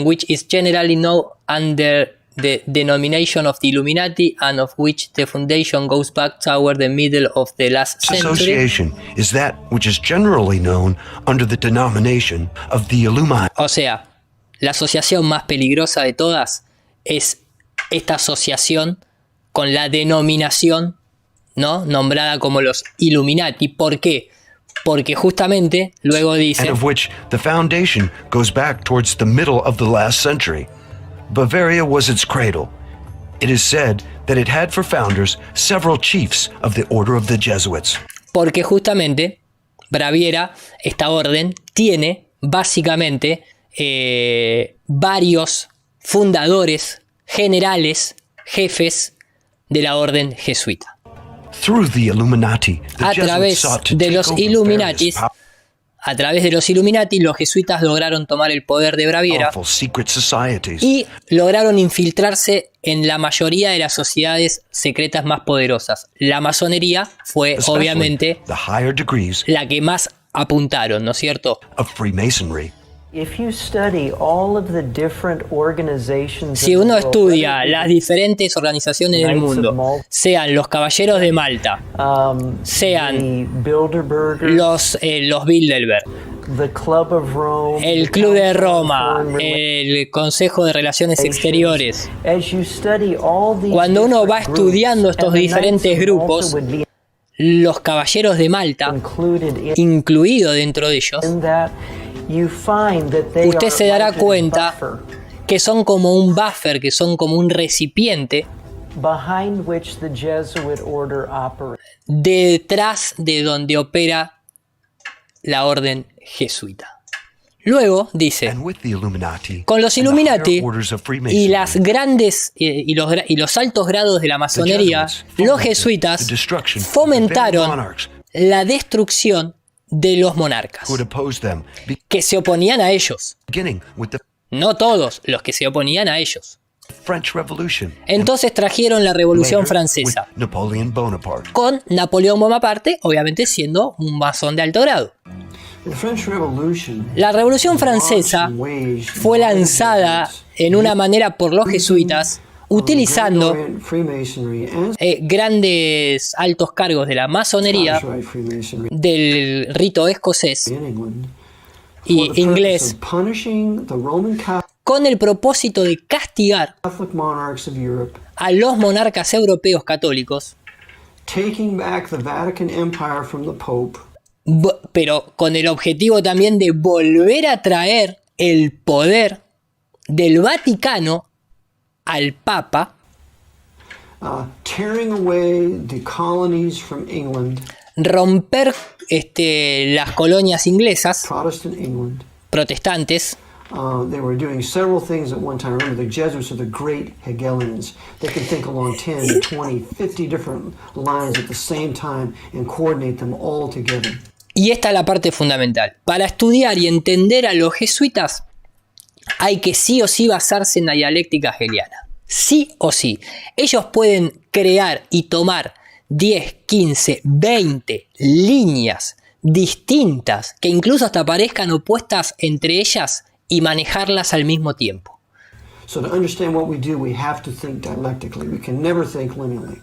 [SPEAKER 1] which is generally known under the denomination of the Illuminati and of which the foundation goes back toward the middle of the last century.
[SPEAKER 3] Association is that which is generally known under the denomination of the Illuminati.
[SPEAKER 1] O sea, la asociación más peligrosa de todas es esta asociación con la denominación, ¿no?, nombrada como los Illuminati. ¿Por qué? Porque justamente luego dice,
[SPEAKER 3] and of which the foundation goes back towards the middle of the last century. Bavaria was its cradle. It is said that it had for founders several chiefs of the order of the Jesuits.
[SPEAKER 1] Porque justamente Baviera, esta orden, tiene básicamente varios fundadores, generales, jefes de la orden jesuita.
[SPEAKER 3] Through the Illuminati, the
[SPEAKER 1] A
[SPEAKER 3] Jesuits
[SPEAKER 1] través
[SPEAKER 3] sought to
[SPEAKER 1] de
[SPEAKER 3] take
[SPEAKER 1] los
[SPEAKER 3] over
[SPEAKER 1] Illuminatis,
[SPEAKER 3] various
[SPEAKER 1] a través de los Illuminati, los jesuitas lograron tomar el poder de Baviera
[SPEAKER 3] powerful secret societies.
[SPEAKER 1] y lograron infiltrarse en la mayoría de las sociedades secretas más poderosas. La masonería fue
[SPEAKER 3] especially
[SPEAKER 1] obviamente
[SPEAKER 3] the higher degrees
[SPEAKER 1] la que más apuntaron, ¿no es cierto?
[SPEAKER 3] of Freemasonry.
[SPEAKER 5] If you study all of the different organizations
[SPEAKER 1] Si
[SPEAKER 5] in the
[SPEAKER 1] uno
[SPEAKER 5] world,
[SPEAKER 1] estudia
[SPEAKER 5] whether it
[SPEAKER 1] las diferentes organizaciones del
[SPEAKER 5] Knights of
[SPEAKER 1] mundo,
[SPEAKER 5] Malta,
[SPEAKER 1] sean los Caballeros de Malta, sean
[SPEAKER 5] the Bilderbergers,
[SPEAKER 1] los Bilderberg,
[SPEAKER 5] the Club of Rome,
[SPEAKER 1] el
[SPEAKER 5] the
[SPEAKER 1] Club de
[SPEAKER 5] Council on
[SPEAKER 1] Roma,
[SPEAKER 5] Foreign
[SPEAKER 1] el Consejo de Relaciones Exteriores.
[SPEAKER 5] As you study all these
[SPEAKER 1] Cuando uno va
[SPEAKER 5] different
[SPEAKER 1] estudiando
[SPEAKER 5] groups,
[SPEAKER 1] estos
[SPEAKER 5] and the Knights
[SPEAKER 1] diferentes
[SPEAKER 5] of
[SPEAKER 1] grupos,
[SPEAKER 5] Malta would be
[SPEAKER 1] los Caballeros de Malta,
[SPEAKER 5] included
[SPEAKER 1] incluido dentro de ellos,
[SPEAKER 5] in that, you find that they
[SPEAKER 1] usted
[SPEAKER 5] are
[SPEAKER 1] se dará
[SPEAKER 5] like a
[SPEAKER 1] cuenta
[SPEAKER 5] buffer.
[SPEAKER 1] que son como un buffer, que son como un recipiente
[SPEAKER 5] behind which the Jesuit order operates.
[SPEAKER 1] detrás de donde opera la orden jesuita. Luego dice,
[SPEAKER 3] And with the Illuminati,
[SPEAKER 1] con los
[SPEAKER 3] and the
[SPEAKER 1] Illuminati
[SPEAKER 3] higher orders of
[SPEAKER 1] y
[SPEAKER 3] Freemasonry,
[SPEAKER 1] las grandes y los altos grados de la masonería, los jesuitas fomentaron la destrucción de los monarcas,
[SPEAKER 3] who would oppose them,
[SPEAKER 1] que se oponían a ellos.
[SPEAKER 3] beginning with the
[SPEAKER 1] No todos, los que se oponían a ellos.
[SPEAKER 3] French Revolution,
[SPEAKER 1] Entonces trajeron la Revolución
[SPEAKER 3] later
[SPEAKER 1] Francesa,
[SPEAKER 3] with Napoleon Bonaparte.
[SPEAKER 1] con Napoleón Bonaparte, obviamente siendo un masón de alto grado.
[SPEAKER 4] The French Revolution
[SPEAKER 1] La Revolución Francesa fue lanzada en una manera por los jesuitas, utilizando
[SPEAKER 4] Freemasonry and
[SPEAKER 1] grandes altos cargos de la masonería,
[SPEAKER 4] Scottish Rite Freemasonry
[SPEAKER 1] del rito escocés
[SPEAKER 4] in England
[SPEAKER 1] y
[SPEAKER 4] for the
[SPEAKER 1] inglés,
[SPEAKER 4] purpose of punishing the Roman
[SPEAKER 1] con el propósito de castigar
[SPEAKER 4] Catholic monarchs of Europe,
[SPEAKER 1] a los monarcas europeos católicos,
[SPEAKER 4] taking back the Vatican Empire from the Pope,
[SPEAKER 1] pero con el objetivo también de volver a traer el poder del Vaticano al Papa,
[SPEAKER 4] tearing away the colonies from England,
[SPEAKER 1] romper las colonias inglesas,
[SPEAKER 4] Protestant England.
[SPEAKER 1] protestantes.
[SPEAKER 4] They were doing several things at one time. Remember, the Jesuits are the great Hegelians. They can think along 10, 20, 50 different lines at the same time and coordinate them all together.
[SPEAKER 1] Y esta es la parte fundamental. Para estudiar y entender a los jesuitas hay que sí o sí basarse en la dialéctica hegeliana. Sí o sí. Ellos pueden crear y tomar 10, 15, 20 líneas distintas que incluso hasta parezcan opuestas entre ellas y manejarlas al mismo tiempo.
[SPEAKER 4] So to understand what we do, we have to think dialectically. We can never think linearly.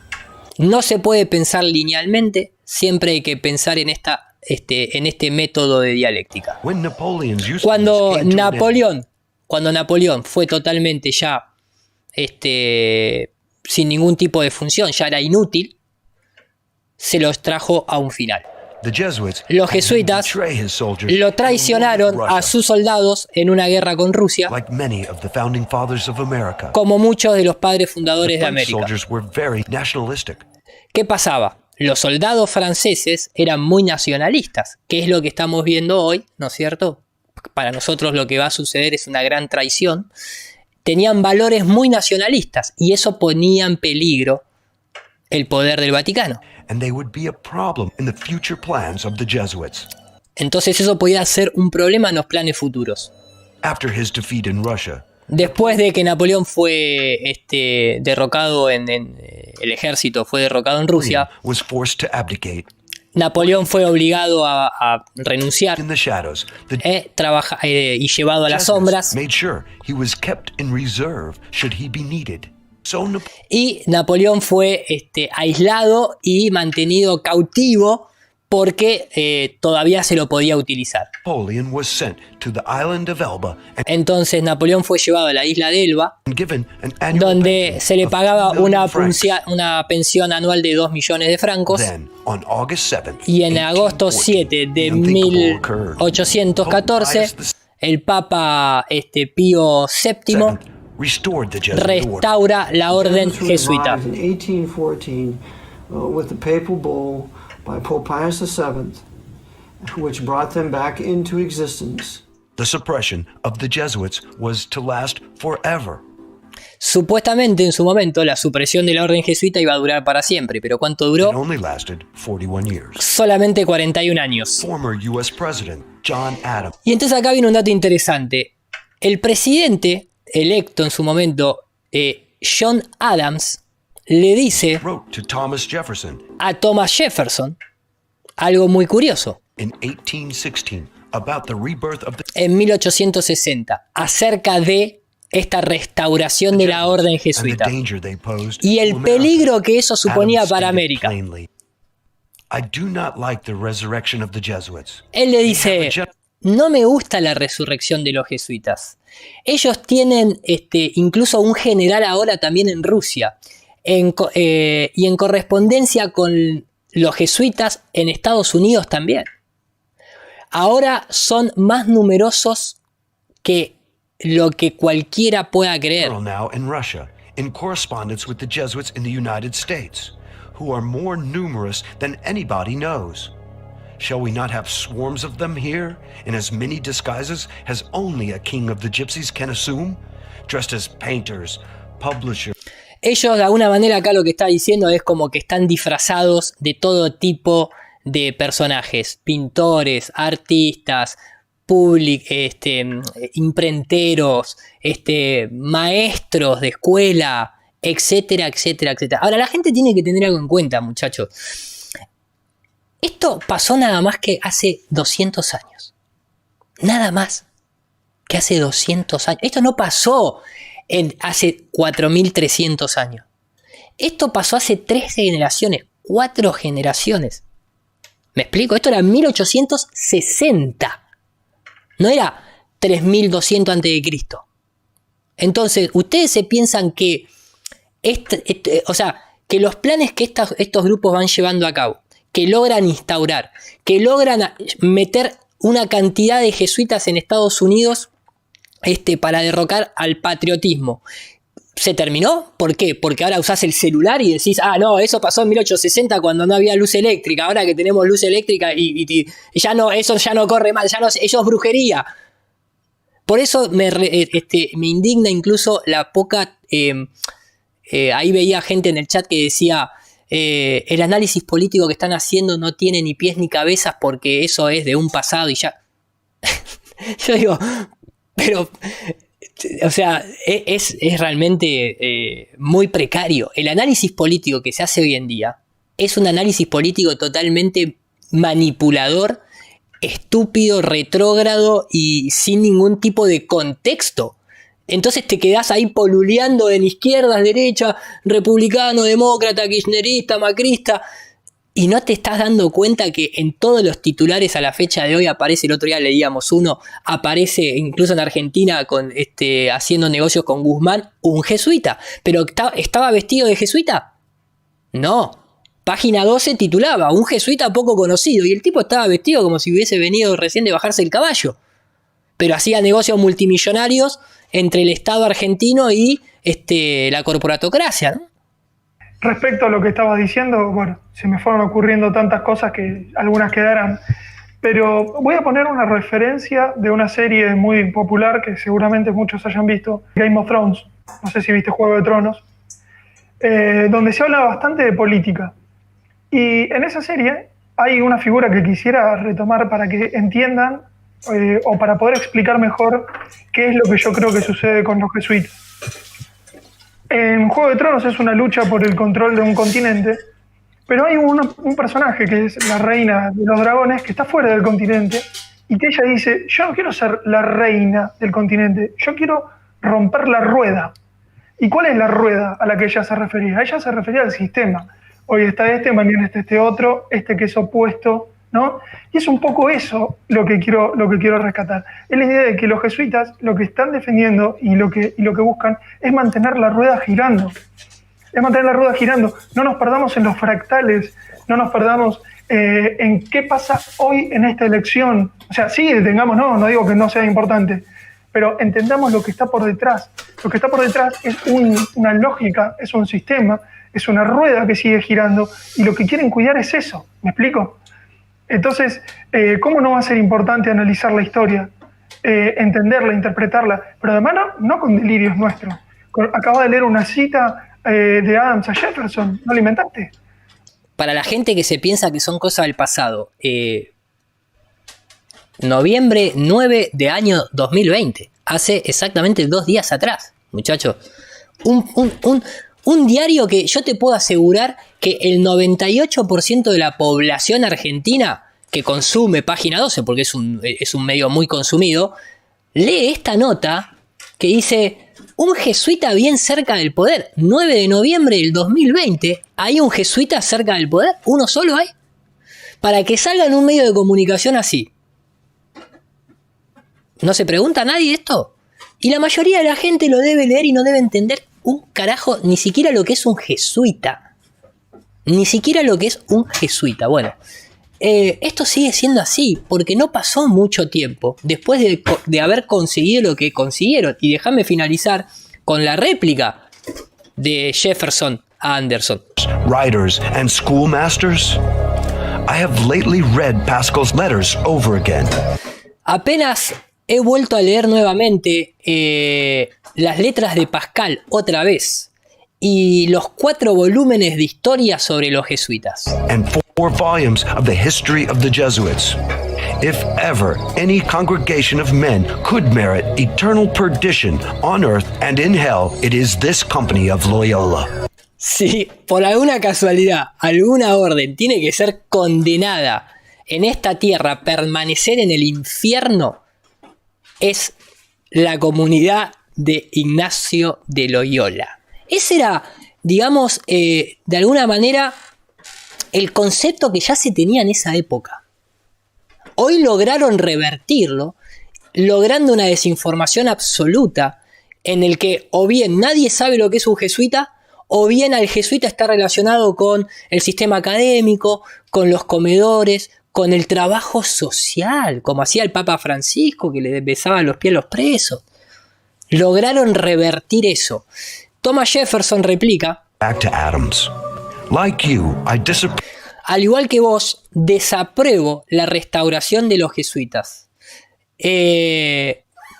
[SPEAKER 1] No se puede pensar linealmente, siempre hay que pensar en este método de dialéctica.
[SPEAKER 3] When Napoleon's usefulness
[SPEAKER 1] Cuando
[SPEAKER 3] came to an end,
[SPEAKER 1] Napoleón fue totalmente ya sin ningún tipo de función, ya era inútil, se los trajo a un final.
[SPEAKER 3] the Jesuits
[SPEAKER 1] Los
[SPEAKER 3] had him
[SPEAKER 1] jesuitas
[SPEAKER 3] betray his soldiers
[SPEAKER 1] lo
[SPEAKER 3] and
[SPEAKER 1] traicionaron
[SPEAKER 3] rule
[SPEAKER 1] a
[SPEAKER 3] Russia,
[SPEAKER 1] sus soldados en una guerra con Rusia,
[SPEAKER 3] like many of the founding fathers of America.
[SPEAKER 1] como muchos de los padres
[SPEAKER 3] The
[SPEAKER 1] fundadores de
[SPEAKER 3] French
[SPEAKER 1] América.
[SPEAKER 3] soldiers were very nationalistic.
[SPEAKER 1] ¿Qué pasaba? Los soldados franceses eran muy nacionalistas, que es lo que estamos viendo hoy, ¿no es cierto? Para nosotros lo que va a suceder es una gran traición. Tenían valores muy nacionalistas y eso ponía en peligro el poder del Vaticano.
[SPEAKER 3] And they would be a problem in the future plans of the Jesuits.
[SPEAKER 1] Entonces eso podía ser un problema en los planes futuros.
[SPEAKER 3] After his defeat in Russia,
[SPEAKER 1] Después de que Napoleón fue derrocado el ejército fue derrocado en Rusia,
[SPEAKER 3] was forced to abdicate.
[SPEAKER 1] Napoleón fue obligado a renunciar
[SPEAKER 3] In the shadows, the
[SPEAKER 1] y llevado a las
[SPEAKER 3] Jesuits
[SPEAKER 1] sombras,
[SPEAKER 3] made sure he was kept in reserve should he be needed. So
[SPEAKER 1] y Napoleón fue aislado y mantenido cautivo porque todavía se lo podía utilizar.
[SPEAKER 3] Napoleon was sent to the island of Elba and
[SPEAKER 1] Entonces Napoleón fue llevado a la isla de Elba,
[SPEAKER 3] given an annual
[SPEAKER 1] donde
[SPEAKER 3] pension
[SPEAKER 1] se le
[SPEAKER 3] of
[SPEAKER 1] pagaba
[SPEAKER 3] 2 million francs.
[SPEAKER 1] una pensión anual de 2 millones de francos.
[SPEAKER 3] Then, on August 7th,
[SPEAKER 1] Y en agosto 7 de
[SPEAKER 3] the unthinkable occurred. Pope
[SPEAKER 1] 1814,
[SPEAKER 3] Pius
[SPEAKER 1] el Papa Pío VII
[SPEAKER 3] VII restored the Jesuit order.
[SPEAKER 1] restaura la orden
[SPEAKER 4] Jesuits
[SPEAKER 1] jesuita.
[SPEAKER 4] revived in 1814 with the papal bull by Pope Pius VII, which brought them back into existence.
[SPEAKER 3] The suppression of the Jesuits was to last forever.
[SPEAKER 1] Supuestamente en su momento la supresión de la orden jesuita iba a durar para siempre, pero ¿cuánto
[SPEAKER 3] It
[SPEAKER 1] duró?
[SPEAKER 3] only lasted 41 years.
[SPEAKER 1] Solamente 41 años.
[SPEAKER 3] Former U.S. President John Adams
[SPEAKER 1] Y entonces acá viene un dato interesante. El presidente electo en su momento, John Adams, le dice
[SPEAKER 3] wrote to Thomas Jefferson
[SPEAKER 1] a Thomas Jefferson algo muy curioso.
[SPEAKER 3] in 1816 about the rebirth of the
[SPEAKER 1] En 1860, acerca de esta restauración de la orden
[SPEAKER 3] and the
[SPEAKER 1] jesuita
[SPEAKER 3] danger they posed
[SPEAKER 1] y
[SPEAKER 3] to
[SPEAKER 1] el
[SPEAKER 3] America.
[SPEAKER 1] peligro que eso suponía
[SPEAKER 3] Adams
[SPEAKER 1] para
[SPEAKER 3] stated
[SPEAKER 1] América.
[SPEAKER 3] plainly, I do not like the resurrection of the Jesuits.
[SPEAKER 1] Él le
[SPEAKER 3] They have
[SPEAKER 1] dice,
[SPEAKER 3] a gen-
[SPEAKER 1] no me gusta la resurrección de los jesuitas. Ellos tienen incluso un general ahora también en Rusia, y en correspondencia con los jesuitas en Estados Unidos también. Ahora son más numerosos que lo que cualquiera pueda creer.
[SPEAKER 3] now in Russia in correspondence with the Jesuits in the United States, who are more numerous than anybody knows. Shall we not have swarms of them here, in as many disguises as only a king of the gypsies can assume, dressed as painters, publishers?
[SPEAKER 1] Ellos de alguna manera acá lo que está diciendo es como que están disfrazados de todo tipo de personajes, pintores, artistas, imprenteros, maestros de escuela, etcétera, etcétera, etcétera. Ahora la gente tiene que tener algo en cuenta, muchachos. Esto pasó nada más que hace 200 años. Nada más que hace 200 años. Esto no pasó hace 4.300 años. Esto pasó hace 3 generaciones, 4 generaciones. ¿Me explico? Esto era 1860. No era 3200 a.C. Entonces, ustedes se piensan que que los planes que estos grupos van llevando a cabo, que logran instaurar, que logran meter una cantidad de jesuitas en Estados Unidos para derrocar al patriotismo, ¿se terminó? ¿Por qué? Porque ahora usás el celular y decís, no, eso pasó en 1860 cuando no había luz eléctrica, ahora que tenemos luz eléctrica y ya no, eso ya no corre mal, eso es brujería. Por eso me indigna incluso la poca... ahí veía gente en el chat que decía, el análisis político que están haciendo no tiene ni pies ni cabezas porque eso es de un pasado y ya... Yo digo, pero... O sea, es realmente muy precario. El análisis político que se hace hoy en día es un análisis político totalmente manipulador, estúpido, retrógrado y sin ningún tipo de contexto. Entonces te quedás ahí poluleando en izquierda, derecha, republicano, demócrata, kirchnerista, macrista, y no te estás dando cuenta que en todos los titulares a la fecha de hoy aparece, el otro día leíamos uno, aparece incluso en Argentina haciendo negocios con Guzmán, un jesuita. ¿Pero estaba vestido de jesuita? No. Página 12 titulaba, un jesuita poco conocido, y el tipo estaba vestido como si hubiese venido recién de bajarse el caballo. Pero hacía negocios multimillonarios entre el Estado argentino y la corporatocracia, ¿no?
[SPEAKER 2] Respecto a lo que estabas diciendo, bueno, se me fueron ocurriendo tantas cosas que algunas quedarán, pero voy a poner una referencia de una serie muy popular que seguramente muchos hayan visto, Game of Thrones, no sé si viste Juego de Tronos, donde se habla bastante de política. Y en esa serie hay una figura que quisiera retomar para que entiendan o para poder explicar mejor qué es lo que yo creo que sucede con los jesuitas. En Juego de Tronos es una lucha por el control de un continente, pero hay un personaje que es la reina de los dragones que está fuera del continente y que ella dice, yo no quiero ser la reina del continente, yo quiero romper la rueda. ¿Y cuál es la rueda a la que ella se refería? Ella se refería al sistema. Hoy está mañana está este otro, que es opuesto, ¿no? Y es un poco eso lo que quiero rescatar. Es la idea de que los jesuitas lo que están defendiendo y lo que buscan es mantener la rueda girando. Es mantener la rueda girando. No nos perdamos en los fractales, no nos perdamos en qué pasa hoy en esta elección. O sea, sí, detengamos, no digo que no sea importante, pero entendamos lo que está por detrás. Lo que está por detrás es una lógica, es un sistema, es una rueda que sigue girando y lo que quieren cuidar es eso. ¿Me explico? Entonces, ¿cómo no va a ser importante analizar la historia, entenderla, interpretarla? Pero además no con delirios nuestros. Acabo de leer una cita de Adams a Jefferson, ¿no la inventaste?
[SPEAKER 1] Para la gente que se piensa que son cosas del pasado, noviembre 9 de año 2020, hace exactamente 2 días atrás, muchachos. Un diario que yo te puedo asegurar que el 98% de la población argentina que consume Página 12, porque es un medio muy consumido, lee esta nota que dice, un jesuita bien cerca del poder. 9 de noviembre del 2020, ¿hay un jesuita cerca del poder? ¿Uno solo hay? Para que salga en un medio de comunicación así. ¿No se pregunta a nadie esto? Y la mayoría de la gente lo debe leer y no debe entender un carajo, ni siquiera lo que es un jesuita. Ni siquiera lo que es un jesuita. Bueno, esto sigue siendo así, porque no pasó mucho tiempo después de haber conseguido lo que consiguieron. Y déjame finalizar con la réplica de Jefferson a Anderson.
[SPEAKER 3] Writers and schoolmasters? I have lately read Pascal's letters over again.
[SPEAKER 1] Apenas he vuelto a leer nuevamente las letras de Pascal otra vez y los 4 volúmenes de historia sobre los jesuitas.
[SPEAKER 3] And 4 volumes of the history of the Jesuits. If ever any congregation of men could merit eternal perdition on earth and in hell, it is this company of Loyola.
[SPEAKER 1] Si por alguna casualidad, alguna orden tiene que ser condenada en esta tierra a permanecer en el infierno, es la comunidad de Ignacio de Loyola. Ese era, digamos, de alguna manera, el concepto que ya se tenía en esa época. Hoy lograron revertirlo, logrando una desinformación absoluta en el que o bien nadie sabe lo que es un jesuita, o bien al jesuita está relacionado con el sistema académico, con los comedores, con el trabajo social, como hacía el Papa Francisco, que le besaba los pies a los presos. Lograron revertir eso. Thomas Jefferson replica:
[SPEAKER 3] Back to Adams. Like you, I disapprove.
[SPEAKER 1] Al igual que vos, desapruebo la restauración de los jesuitas.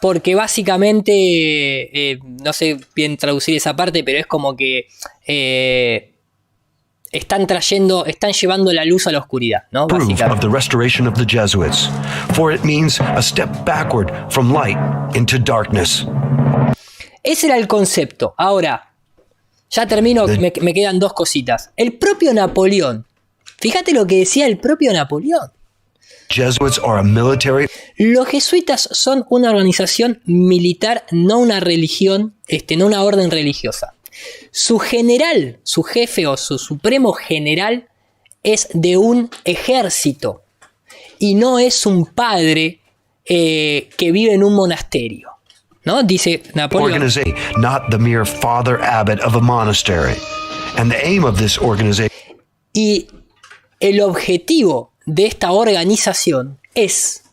[SPEAKER 1] Porque básicamente, no sé bien traducir esa parte, pero es como que están llevando la luz a la oscuridad, ¿no?
[SPEAKER 3] Of the restoration of the Jesuits, for it means a step backward from light into darkness.
[SPEAKER 1] Ese era el concepto. Ahora, ya termino, me quedan 2 cositas. El propio Napoleón. Fíjate lo que decía el propio Napoleón.
[SPEAKER 3] Jesuits are a military.
[SPEAKER 1] Los jesuitas son una organización militar, no una religión, no una orden religiosa. Su general, su jefe o su supremo general es de un ejército y no es un padre que vive en un monasterio, ¿no? Dice Napoleón.
[SPEAKER 3] Not the mere father abbot of a monastery. And the aim of this organization.
[SPEAKER 1] Y el objetivo de esta organización es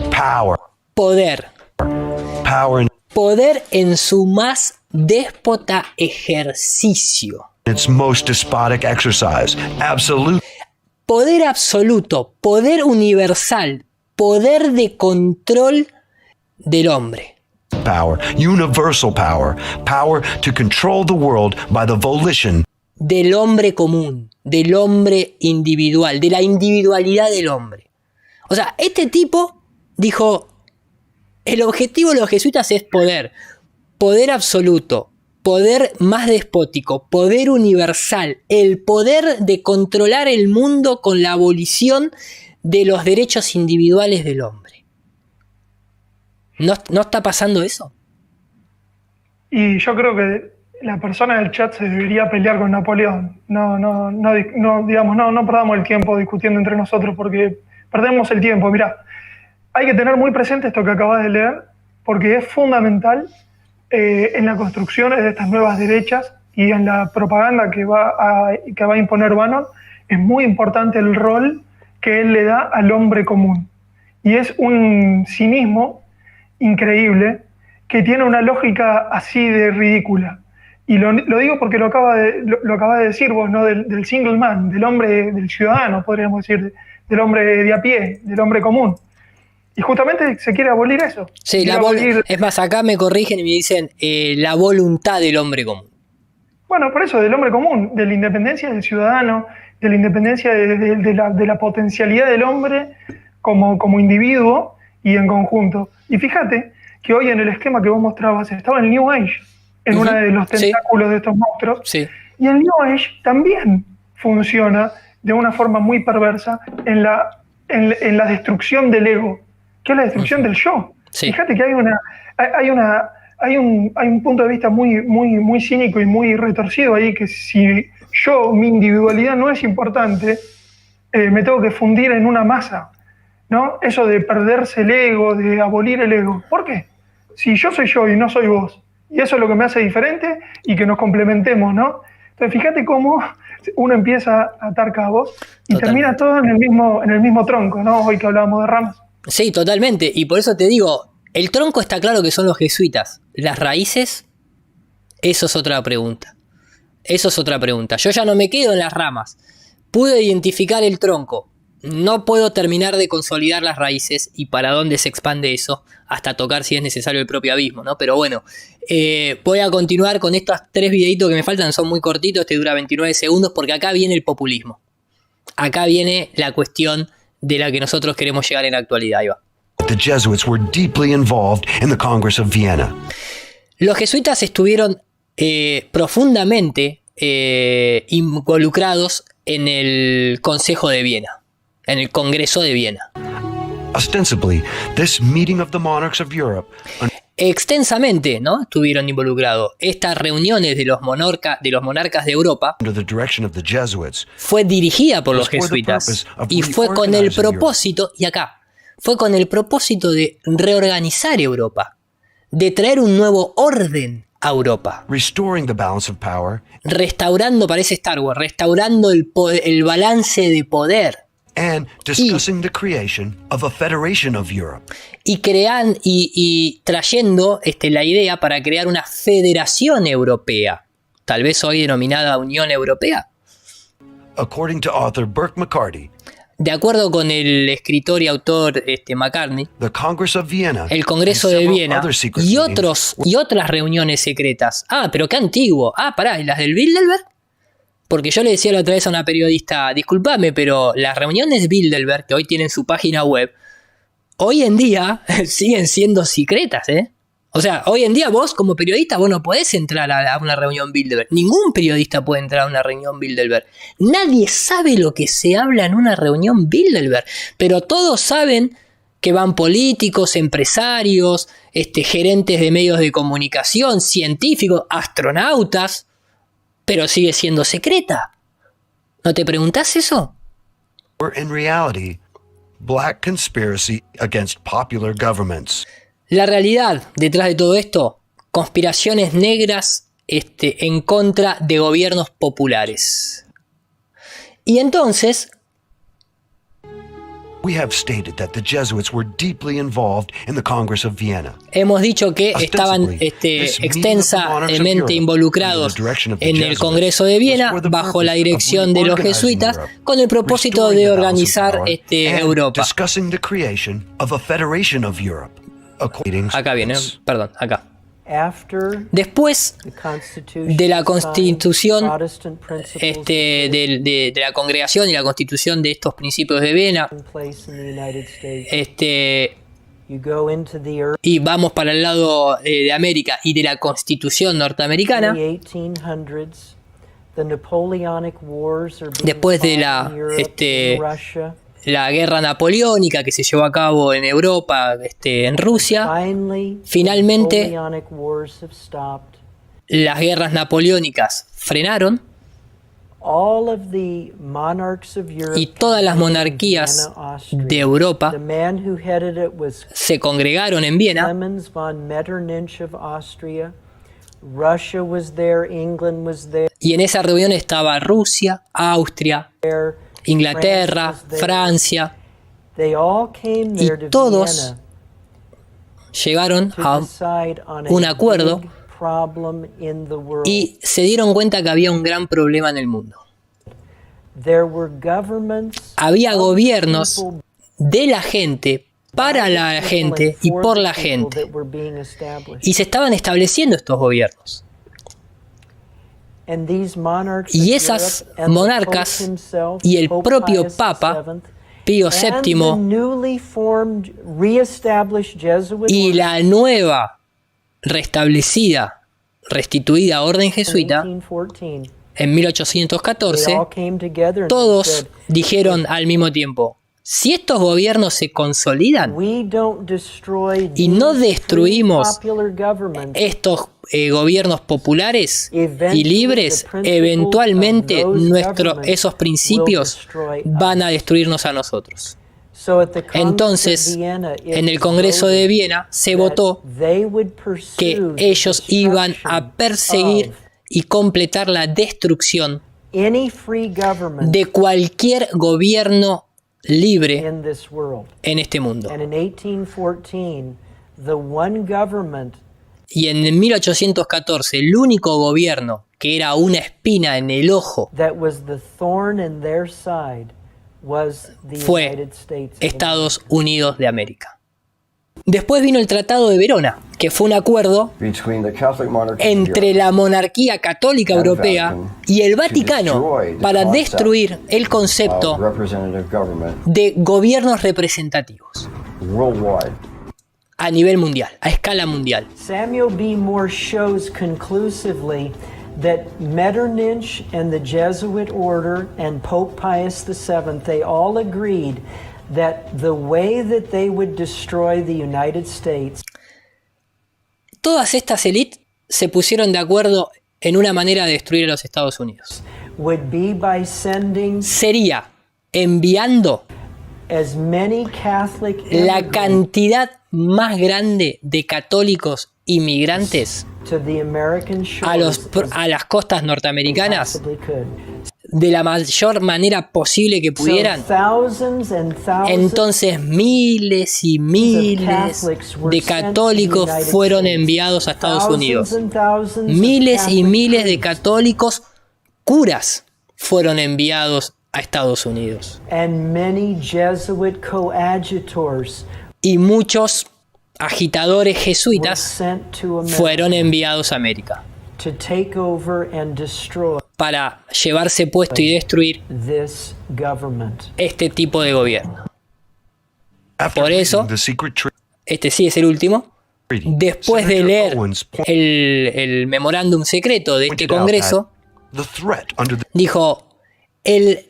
[SPEAKER 3] power.
[SPEAKER 1] Poder. Poder en su más déspota ejercicio.
[SPEAKER 3] Its most despotic exercise. Absolute.
[SPEAKER 1] Poder absoluto, poder universal, poder de control del hombre.
[SPEAKER 3] Power, universal power, power to control the world by the volition
[SPEAKER 1] del hombre común, del hombre individual, de la individualidad del hombre. O sea, este tipo dijo, el objetivo de los jesuitas es poder, poder absoluto, poder más despótico, poder universal, el poder de controlar el mundo con la abolición de los derechos individuales del hombre. ¿No está pasando eso?
[SPEAKER 2] Y yo creo que la persona del chat se debería pelear con Napoleón. No perdamos el tiempo discutiendo entre nosotros porque perdemos el tiempo. Mirá, hay que tener muy presente esto que acabas de leer porque es fundamental en la construcción de estas nuevas derechas y en la propaganda que va a imponer Bannon. Es muy importante el rol que él le da al hombre común. Y es un cinismo increíble que tiene una lógica así de ridícula. Y lo digo porque lo acaba de decir vos, ¿no? Del single man, del hombre, del ciudadano, podríamos decir, del hombre de a pie, del hombre común. Y justamente se quiere abolir eso.
[SPEAKER 1] Sí, es más, acá me corrigen y me dicen la voluntad del hombre común.
[SPEAKER 2] Bueno, por eso, del hombre común, de la independencia del ciudadano, de la independencia de la potencialidad del hombre como individuo y en conjunto. Y fíjate que hoy en el esquema que vos mostrabas estaba el New Age, en uno de los tentáculos de estos monstruos. Sí. Y el New Age también funciona de una forma muy perversa en la destrucción del ego, que es la destrucción del yo. Sí. Fíjate que hay un punto de vista muy cínico y muy retorcido ahí, que si mi individualidad no es importante, me tengo que fundir en una masa, ¿no? Eso de perderse el ego, de abolir el ego. ¿Por qué? Si yo soy yo y no soy vos, y eso es lo que me hace diferente y que nos complementemos, ¿no? Entonces fíjate cómo uno empieza a atar cabos y termina todo en el mismo tronco, ¿no? Hoy que hablábamos de ramas.
[SPEAKER 1] Sí, totalmente. Y por eso te digo, el tronco está claro que son los jesuitas. Las raíces Eso es otra pregunta. Eso es otra pregunta. Yo ya no me quedo en las ramas. Pude identificar el tronco. No puedo terminar de consolidar las raíces y para dónde se expande eso hasta tocar si es necesario el propio abismo, ¿no? Pero bueno, voy a continuar con estos 3 videitos que me faltan. Son muy cortitos, este dura 29 segundos porque acá viene el populismo. Acá viene la cuestión de la que nosotros queremos llegar en la actualidad. Ahí va.
[SPEAKER 3] The Jesuits were deeply involved in the Congress of Vienna.
[SPEAKER 1] Los jesuitas estuvieron profundamente involucrados en el Consejo de Viena, en el Congreso de Viena.
[SPEAKER 3] Ostensibly, this meeting of the monarchs of Europe
[SPEAKER 1] Extensamente, ¿no? Estuvieron involucrados. Estas reuniones de los monarcas de Europa
[SPEAKER 3] under the direction of the Jesuits
[SPEAKER 1] fue dirigida por los
[SPEAKER 3] for the
[SPEAKER 1] jesuitas
[SPEAKER 3] purpose of
[SPEAKER 1] y fue con el
[SPEAKER 3] reorganizing
[SPEAKER 1] propósito, y acá, fue con el propósito de reorganizar Europa, de traer un nuevo orden a Europa,
[SPEAKER 3] restoring the balance of power
[SPEAKER 1] restaurando, parece Star Wars, restaurando el balance de poder
[SPEAKER 3] and discussing the creation of a federation of Europe.
[SPEAKER 1] y trayendo la idea para crear una federación europea, tal vez hoy denominada Unión Europea.
[SPEAKER 3] According to author Burke McCarty,
[SPEAKER 1] De acuerdo con el escritor y autor McCartney,
[SPEAKER 3] the Congress of Vienna
[SPEAKER 1] el Congreso
[SPEAKER 3] and
[SPEAKER 1] de
[SPEAKER 3] several
[SPEAKER 1] Viena
[SPEAKER 3] other secret
[SPEAKER 1] y
[SPEAKER 3] meetings
[SPEAKER 1] otras reuniones secretas. Ah, pero qué antiguo. Ah, pará, ¿y las del Bilderberg? Porque yo le decía la otra vez a una periodista, disculpame, pero las reuniones Bilderberg, que hoy tienen su página web, hoy en día siguen siendo secretas, ¿eh? O sea, hoy en día vos como periodista vos no podés entrar a una reunión Bilderberg. Ningún periodista puede entrar a una reunión Bilderberg. Nadie sabe lo que se habla en una reunión Bilderberg. Pero todos saben que van políticos, empresarios, gerentes de medios de comunicación, científicos, astronautas. Pero sigue siendo secreta. ¿No te preguntás eso?
[SPEAKER 3] were in reality black conspiracy against popular governments.
[SPEAKER 1] La realidad detrás de todo esto, conspiraciones negras en contra de gobiernos populares. Y entonces,
[SPEAKER 3] We have stated that the Jesuits were deeply involved in the Congress of Vienna.
[SPEAKER 1] hemos dicho que estaban extensamente involucrados en el Congreso de Viena bajo la dirección de los jesuitas con el propósito de organizar Europa.
[SPEAKER 3] Discussing the creation of a federation of Europe.
[SPEAKER 1] Acá viene, perdón, acá.
[SPEAKER 5] After
[SPEAKER 1] Después
[SPEAKER 5] the Constitution
[SPEAKER 1] de la
[SPEAKER 5] signed
[SPEAKER 1] constitución
[SPEAKER 5] Protestant principles
[SPEAKER 1] de la congregación y la constitución de estos principios de Viena,
[SPEAKER 5] in place in the United States, you go into the early
[SPEAKER 1] y vamos para el lado de América y de la constitución norteamericana,
[SPEAKER 5] 1800s. The Napoleonic Wars are being
[SPEAKER 1] después de
[SPEAKER 5] fought in Europe, in Russia.
[SPEAKER 1] la guerra napoleónica que se llevó a cabo en Europa, en Rusia. Finalmente,
[SPEAKER 5] the Napoleonic Wars have stopped.
[SPEAKER 1] Las guerras napoleónicas frenaron
[SPEAKER 5] All of the monarchs of Europe
[SPEAKER 1] y todas las monarquías
[SPEAKER 5] Vienna, Austria.
[SPEAKER 1] de Europa
[SPEAKER 5] The man who headed it was
[SPEAKER 1] se congregaron en Viena.
[SPEAKER 5] Clemens von Metternich of Austria. Russia was there, England was there.
[SPEAKER 1] Y en esa reunión estaba Rusia, Austria, Inglaterra, Francia,
[SPEAKER 5] They all came
[SPEAKER 1] y
[SPEAKER 5] there to
[SPEAKER 1] todos
[SPEAKER 5] Vienna
[SPEAKER 1] llegaron
[SPEAKER 5] to
[SPEAKER 1] a
[SPEAKER 5] decide on
[SPEAKER 1] un
[SPEAKER 5] a
[SPEAKER 1] acuerdo
[SPEAKER 5] big problem in the world.
[SPEAKER 1] y se dieron cuenta que había un gran problema en el mundo.
[SPEAKER 5] There were governments
[SPEAKER 1] Había
[SPEAKER 5] of
[SPEAKER 1] gobiernos
[SPEAKER 5] people,
[SPEAKER 1] de la gente, para la
[SPEAKER 5] people
[SPEAKER 1] gente
[SPEAKER 5] and
[SPEAKER 1] y
[SPEAKER 5] for
[SPEAKER 1] por
[SPEAKER 5] the
[SPEAKER 1] la
[SPEAKER 5] people
[SPEAKER 1] gente.
[SPEAKER 5] that were being established.
[SPEAKER 1] Y se estaban estableciendo estos gobiernos.
[SPEAKER 5] And these monarchs
[SPEAKER 1] Y
[SPEAKER 5] of
[SPEAKER 1] esas
[SPEAKER 5] Europe and the
[SPEAKER 1] monarcas
[SPEAKER 5] Pope himself,
[SPEAKER 1] y el
[SPEAKER 5] Pope
[SPEAKER 1] propio
[SPEAKER 5] Pius
[SPEAKER 1] Papa,
[SPEAKER 5] VII,
[SPEAKER 1] Pío
[SPEAKER 5] and the
[SPEAKER 1] VII,
[SPEAKER 5] newly formed, reestablished Jesuit
[SPEAKER 1] y
[SPEAKER 5] order
[SPEAKER 1] la nueva, restablecida, restituida orden
[SPEAKER 5] in
[SPEAKER 1] jesuita
[SPEAKER 5] 1814,
[SPEAKER 1] en
[SPEAKER 5] they
[SPEAKER 1] 1814,
[SPEAKER 5] all came together and
[SPEAKER 1] todos
[SPEAKER 5] said,
[SPEAKER 1] dijeron al mismo tiempo, si estos gobiernos se consolidan,
[SPEAKER 5] we don't destroy
[SPEAKER 1] y no
[SPEAKER 5] these
[SPEAKER 1] destruimos
[SPEAKER 5] free popular governments,
[SPEAKER 1] estos gobiernos populares y
[SPEAKER 5] eventually
[SPEAKER 1] libres,
[SPEAKER 5] the principles
[SPEAKER 1] eventualmente
[SPEAKER 5] of those
[SPEAKER 1] esos
[SPEAKER 5] governments
[SPEAKER 1] principios
[SPEAKER 5] will destroy
[SPEAKER 1] van a
[SPEAKER 5] us.
[SPEAKER 1] destruirnos a nosotros.
[SPEAKER 5] So at the Congress
[SPEAKER 1] Entonces,
[SPEAKER 5] of Vienna, it
[SPEAKER 1] en el
[SPEAKER 5] was
[SPEAKER 1] Congreso de
[SPEAKER 5] voted
[SPEAKER 1] Viena se
[SPEAKER 5] that
[SPEAKER 1] votó
[SPEAKER 5] they would pursue
[SPEAKER 1] que
[SPEAKER 5] the
[SPEAKER 1] ellos iban a
[SPEAKER 5] destruction
[SPEAKER 1] perseguir
[SPEAKER 5] of
[SPEAKER 1] y completar la destrucción
[SPEAKER 5] any free government
[SPEAKER 1] de cualquier gobierno libre
[SPEAKER 5] in this world.
[SPEAKER 1] en este mundo.
[SPEAKER 5] And in 1814, the one government
[SPEAKER 1] Y en 1814, el único gobierno que era una espina en el ojo
[SPEAKER 5] that was the thorn in their side was the
[SPEAKER 1] fue
[SPEAKER 5] United States of
[SPEAKER 1] Estados Unidos de América. Después vino el Tratado de Verona, que fue un acuerdo
[SPEAKER 6] between the Catholic monarchy
[SPEAKER 1] entre la monarquía católica europea y el Vaticano para destruir el concepto
[SPEAKER 6] representative government
[SPEAKER 1] de gobiernos representativos
[SPEAKER 6] worldwide.
[SPEAKER 1] a nivel mundial, a escala mundial.
[SPEAKER 5] Samuel B. Morse shows conclusively that Metternich and the Jesuit order and Pope Pius VII, they all agreed that the way that they would destroy the United States
[SPEAKER 1] Todas estas élites se pusieron de acuerdo en una manera de destruir a los Estados Unidos.
[SPEAKER 5] would be by sending
[SPEAKER 1] Sería enviando
[SPEAKER 5] as many Catholic
[SPEAKER 1] la
[SPEAKER 5] immigrants
[SPEAKER 1] cantidad más grande de católicos inmigrantes
[SPEAKER 5] to the American shores
[SPEAKER 1] a las costas norteamericanas
[SPEAKER 5] possibly could.
[SPEAKER 1] de la mayor manera posible que pudieran.
[SPEAKER 5] So thousands and thousands
[SPEAKER 1] Entonces miles y miles de católicos fueron enviados a Estados Unidos. Miles y miles de católicos curas fueron enviados a Estados Unidos.
[SPEAKER 5] and many Jesuit coadjutors
[SPEAKER 1] Y muchos agitadores
[SPEAKER 5] were
[SPEAKER 1] jesuitas
[SPEAKER 5] sent to America
[SPEAKER 1] fueron enviados a América
[SPEAKER 5] to take over and destroy
[SPEAKER 1] para llevarse puesto y destruir
[SPEAKER 5] this government.
[SPEAKER 1] este tipo de gobierno.
[SPEAKER 3] After
[SPEAKER 1] Por eso,
[SPEAKER 3] reading the secret
[SPEAKER 1] este sí es el último.
[SPEAKER 3] treaty,
[SPEAKER 1] Después de
[SPEAKER 3] Senator
[SPEAKER 1] leer
[SPEAKER 3] Owens
[SPEAKER 1] el memorándum secreto de este
[SPEAKER 3] pointed out
[SPEAKER 1] Congreso,
[SPEAKER 3] that the threat under the
[SPEAKER 1] dijo, el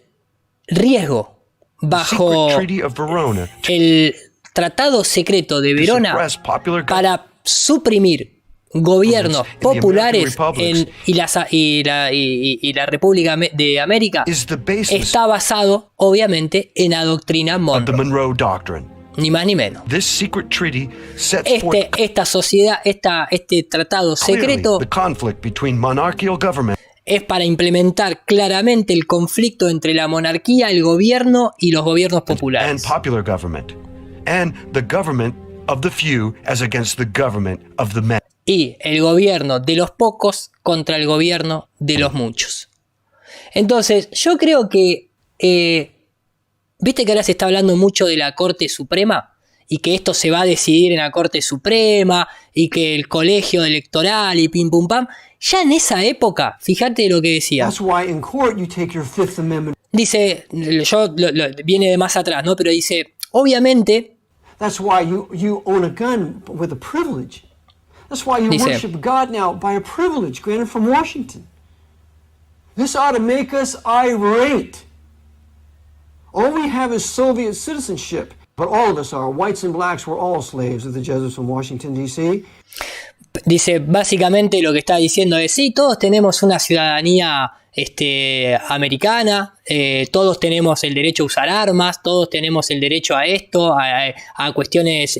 [SPEAKER 1] riesgo bajo
[SPEAKER 3] secret treaty of Verona to
[SPEAKER 1] el Tratado Secreto de Verona
[SPEAKER 3] suppress popular government
[SPEAKER 1] para suprimir gobiernos
[SPEAKER 3] in the
[SPEAKER 1] populares
[SPEAKER 3] American
[SPEAKER 1] y la República de América
[SPEAKER 3] is the basis
[SPEAKER 1] está basado, obviamente, en la doctrina
[SPEAKER 3] of the
[SPEAKER 1] Monroe,
[SPEAKER 3] Monroe Doctrine.
[SPEAKER 1] ni más ni menos.
[SPEAKER 3] This secret treaty sets forth
[SPEAKER 1] Esta sociedad, este tratado
[SPEAKER 3] clearly
[SPEAKER 1] secreto
[SPEAKER 3] the conflict between monarchical government
[SPEAKER 1] es para implementar claramente el conflicto entre la monarquía, el gobierno y los gobiernos
[SPEAKER 3] and
[SPEAKER 1] populares.
[SPEAKER 3] popular government, and the government of the few as against the government of the many.
[SPEAKER 1] Y el gobierno de los pocos contra el gobierno de los muchos. Entonces, yo creo que, viste que ahora se está hablando mucho de la Corte Suprema y que esto se va a decidir en la Corte Suprema y que el colegio electoral y pim pum pam. Ya en esa época, fíjate lo que decía.
[SPEAKER 4] That's why in court you take your Fifth Amendment.
[SPEAKER 1] Dice, viene de más atrás, ¿no? Pero dice, obviamente,
[SPEAKER 4] That's why you own a gun with a privilege. That's why you
[SPEAKER 1] Dice-
[SPEAKER 4] worship God now by a privilege granted from Washington. This ought to make us irate. All we have is Soviet citizenship, but all of us are. Whites and blacks were all slaves of the Jesuits from Washington, D.C.
[SPEAKER 1] dice, básicamente lo que está diciendo es, sí, todos tenemos una ciudadanía americana, todos tenemos el derecho a usar armas, todos tenemos el derecho a esto, a cuestiones,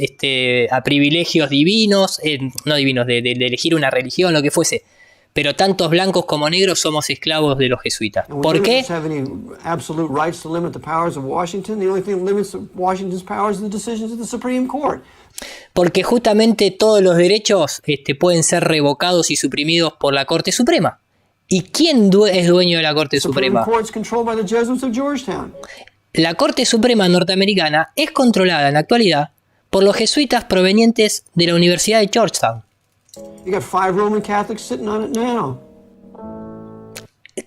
[SPEAKER 1] a privilegios divinos, no divinos, de elegir una religión, lo que fuese. Pero tantos blancos como negros somos esclavos de los jesuitas.
[SPEAKER 4] And we
[SPEAKER 1] ¿Por
[SPEAKER 4] don't
[SPEAKER 1] qué?
[SPEAKER 4] have any absolute rights to limit the powers of Washington. The only thing that limits Washington's powers are the decisions of the Supreme Court.
[SPEAKER 1] Porque justamente todos los derechos pueden ser revocados y suprimidos por la Corte Suprema. ¿Y quién es dueño de la Corte
[SPEAKER 4] Supreme
[SPEAKER 1] Suprema?
[SPEAKER 4] Court is controlled by the Jesuits of Georgetown.
[SPEAKER 1] La Corte Suprema norteamericana es controlada en la actualidad por los jesuitas provenientes de la Universidad de Georgetown.
[SPEAKER 4] You got 5 Roman Catholics sitting on it now.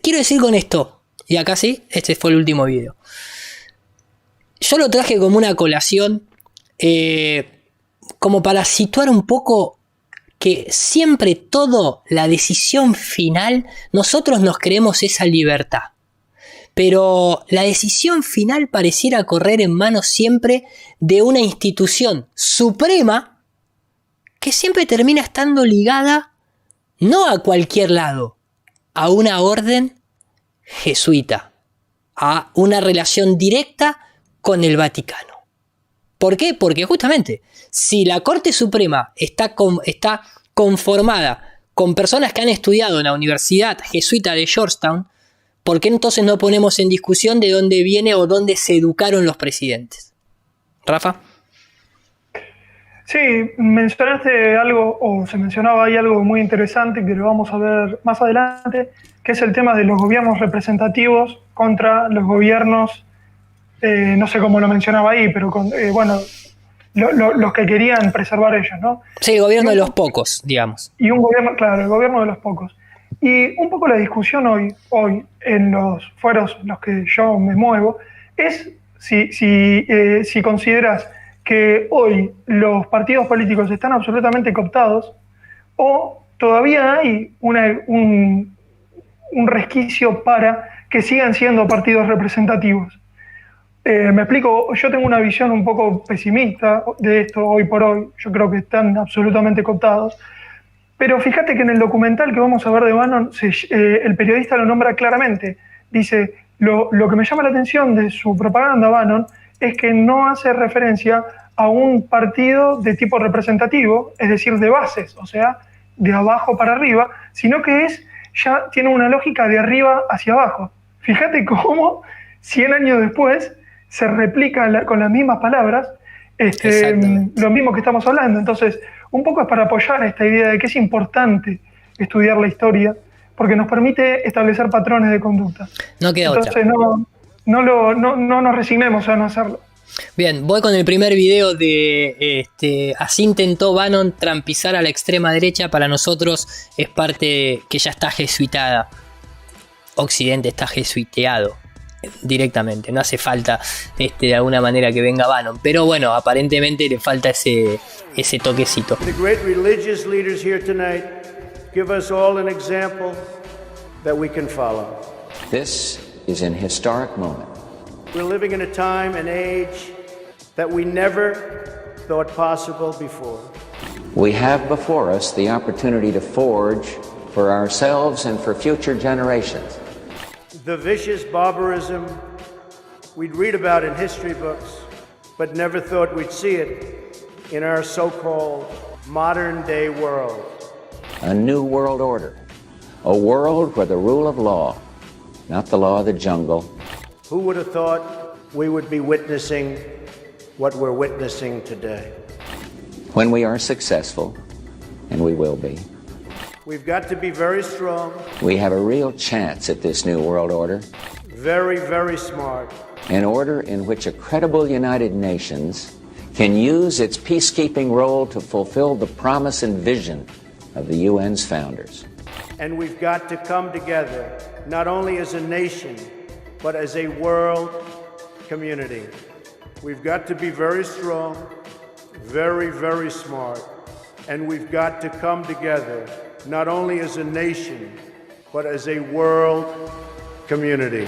[SPEAKER 1] Quiero decir con esto, y acá sí, este fue el último video. Yo lo traje como una colación, como para situar un poco que siempre la decisión final, nosotros nos creemos esa libertad. Pero la decisión final pareciera correr en manos siempre de una institución suprema que siempre termina estando ligada no a cualquier lado, a una orden jesuita, a una relación directa con el Vaticano. ¿Por qué? Porque justamente, si la Corte Suprema está conformada con personas que han estudiado en la Universidad Jesuita de Georgetown, ¿por qué entonces no ponemos en discusión de dónde viene o dónde se educaron los presidentes? ¿Rafa?
[SPEAKER 2] Sí, mencionaste algo, o se mencionaba ahí algo muy interesante que lo vamos a ver más adelante, que es el tema de los gobiernos representativos contra los gobiernos, no sé cómo lo mencionaba ahí, pero bueno, los que querían preservar ellos, ¿no?
[SPEAKER 1] Sí, gobierno de los pocos, digamos.
[SPEAKER 2] Y un gobierno, claro, el gobierno de los pocos. Y un poco la discusión hoy en los fueros en los que yo me muevo es si consideras que hoy los partidos políticos están absolutamente cooptados o todavía hay un resquicio para que sigan siendo partidos representativos. Me explico, yo tengo una visión un poco pesimista de esto hoy por hoy. Yo creo que están absolutamente cooptados. Pero fíjate que en el documental que vamos a ver de Bannon, el periodista lo nombra claramente. Dice, lo que me llama la atención de su propaganda, Bannon, es que no hace referencia a un partido de tipo representativo, es decir, de bases, o sea, de abajo para arriba, sino que ya tiene una lógica de arriba hacia abajo. Fíjate cómo 100 años después se replica con las mismas palabras lo mismo que estamos hablando. Entonces, un poco es para apoyar esta idea de que es importante estudiar la historia porque nos permite establecer patrones de conducta.
[SPEAKER 1] No queda
[SPEAKER 2] otra. Entonces, no nos resignemos a no hacerlo.
[SPEAKER 1] Bien, voy con el primer video de así intentó Bannon trampizar a la extrema derecha. Para nosotros es parte que ya está jesuitada. Occidente está jesuiteado directamente, no hace falta de alguna manera que venga Bannon, pero bueno, aparentemente le falta ese toquecito.
[SPEAKER 7] The great religious leaders here tonight give us all an example that we can follow.
[SPEAKER 8] This is an historic moment.
[SPEAKER 7] We're living in a time and age that we never thought possible before.
[SPEAKER 8] We have before us the opportunity to forge for ourselves and for future generations
[SPEAKER 7] the vicious barbarism we'd read about in history books, but never thought we'd see it in our so-called modern-day world.
[SPEAKER 8] A new world order, a world where the rule of law, not the law of the jungle.
[SPEAKER 7] Who would have thought we would be witnessing what we're witnessing today?
[SPEAKER 8] When we are successful, and we will be,
[SPEAKER 7] we've got to be very strong.
[SPEAKER 8] We have a real chance at this new world order.
[SPEAKER 7] Very, very smart.
[SPEAKER 8] An order in which a credible United Nations can use its peacekeeping role to fulfill the promise and vision of the UN's founders.
[SPEAKER 7] And we've got to come together, not only as a nation, but as a world community. We've got to be very strong, very, very smart, and we've got to come together, not only as a nation, but as a world community.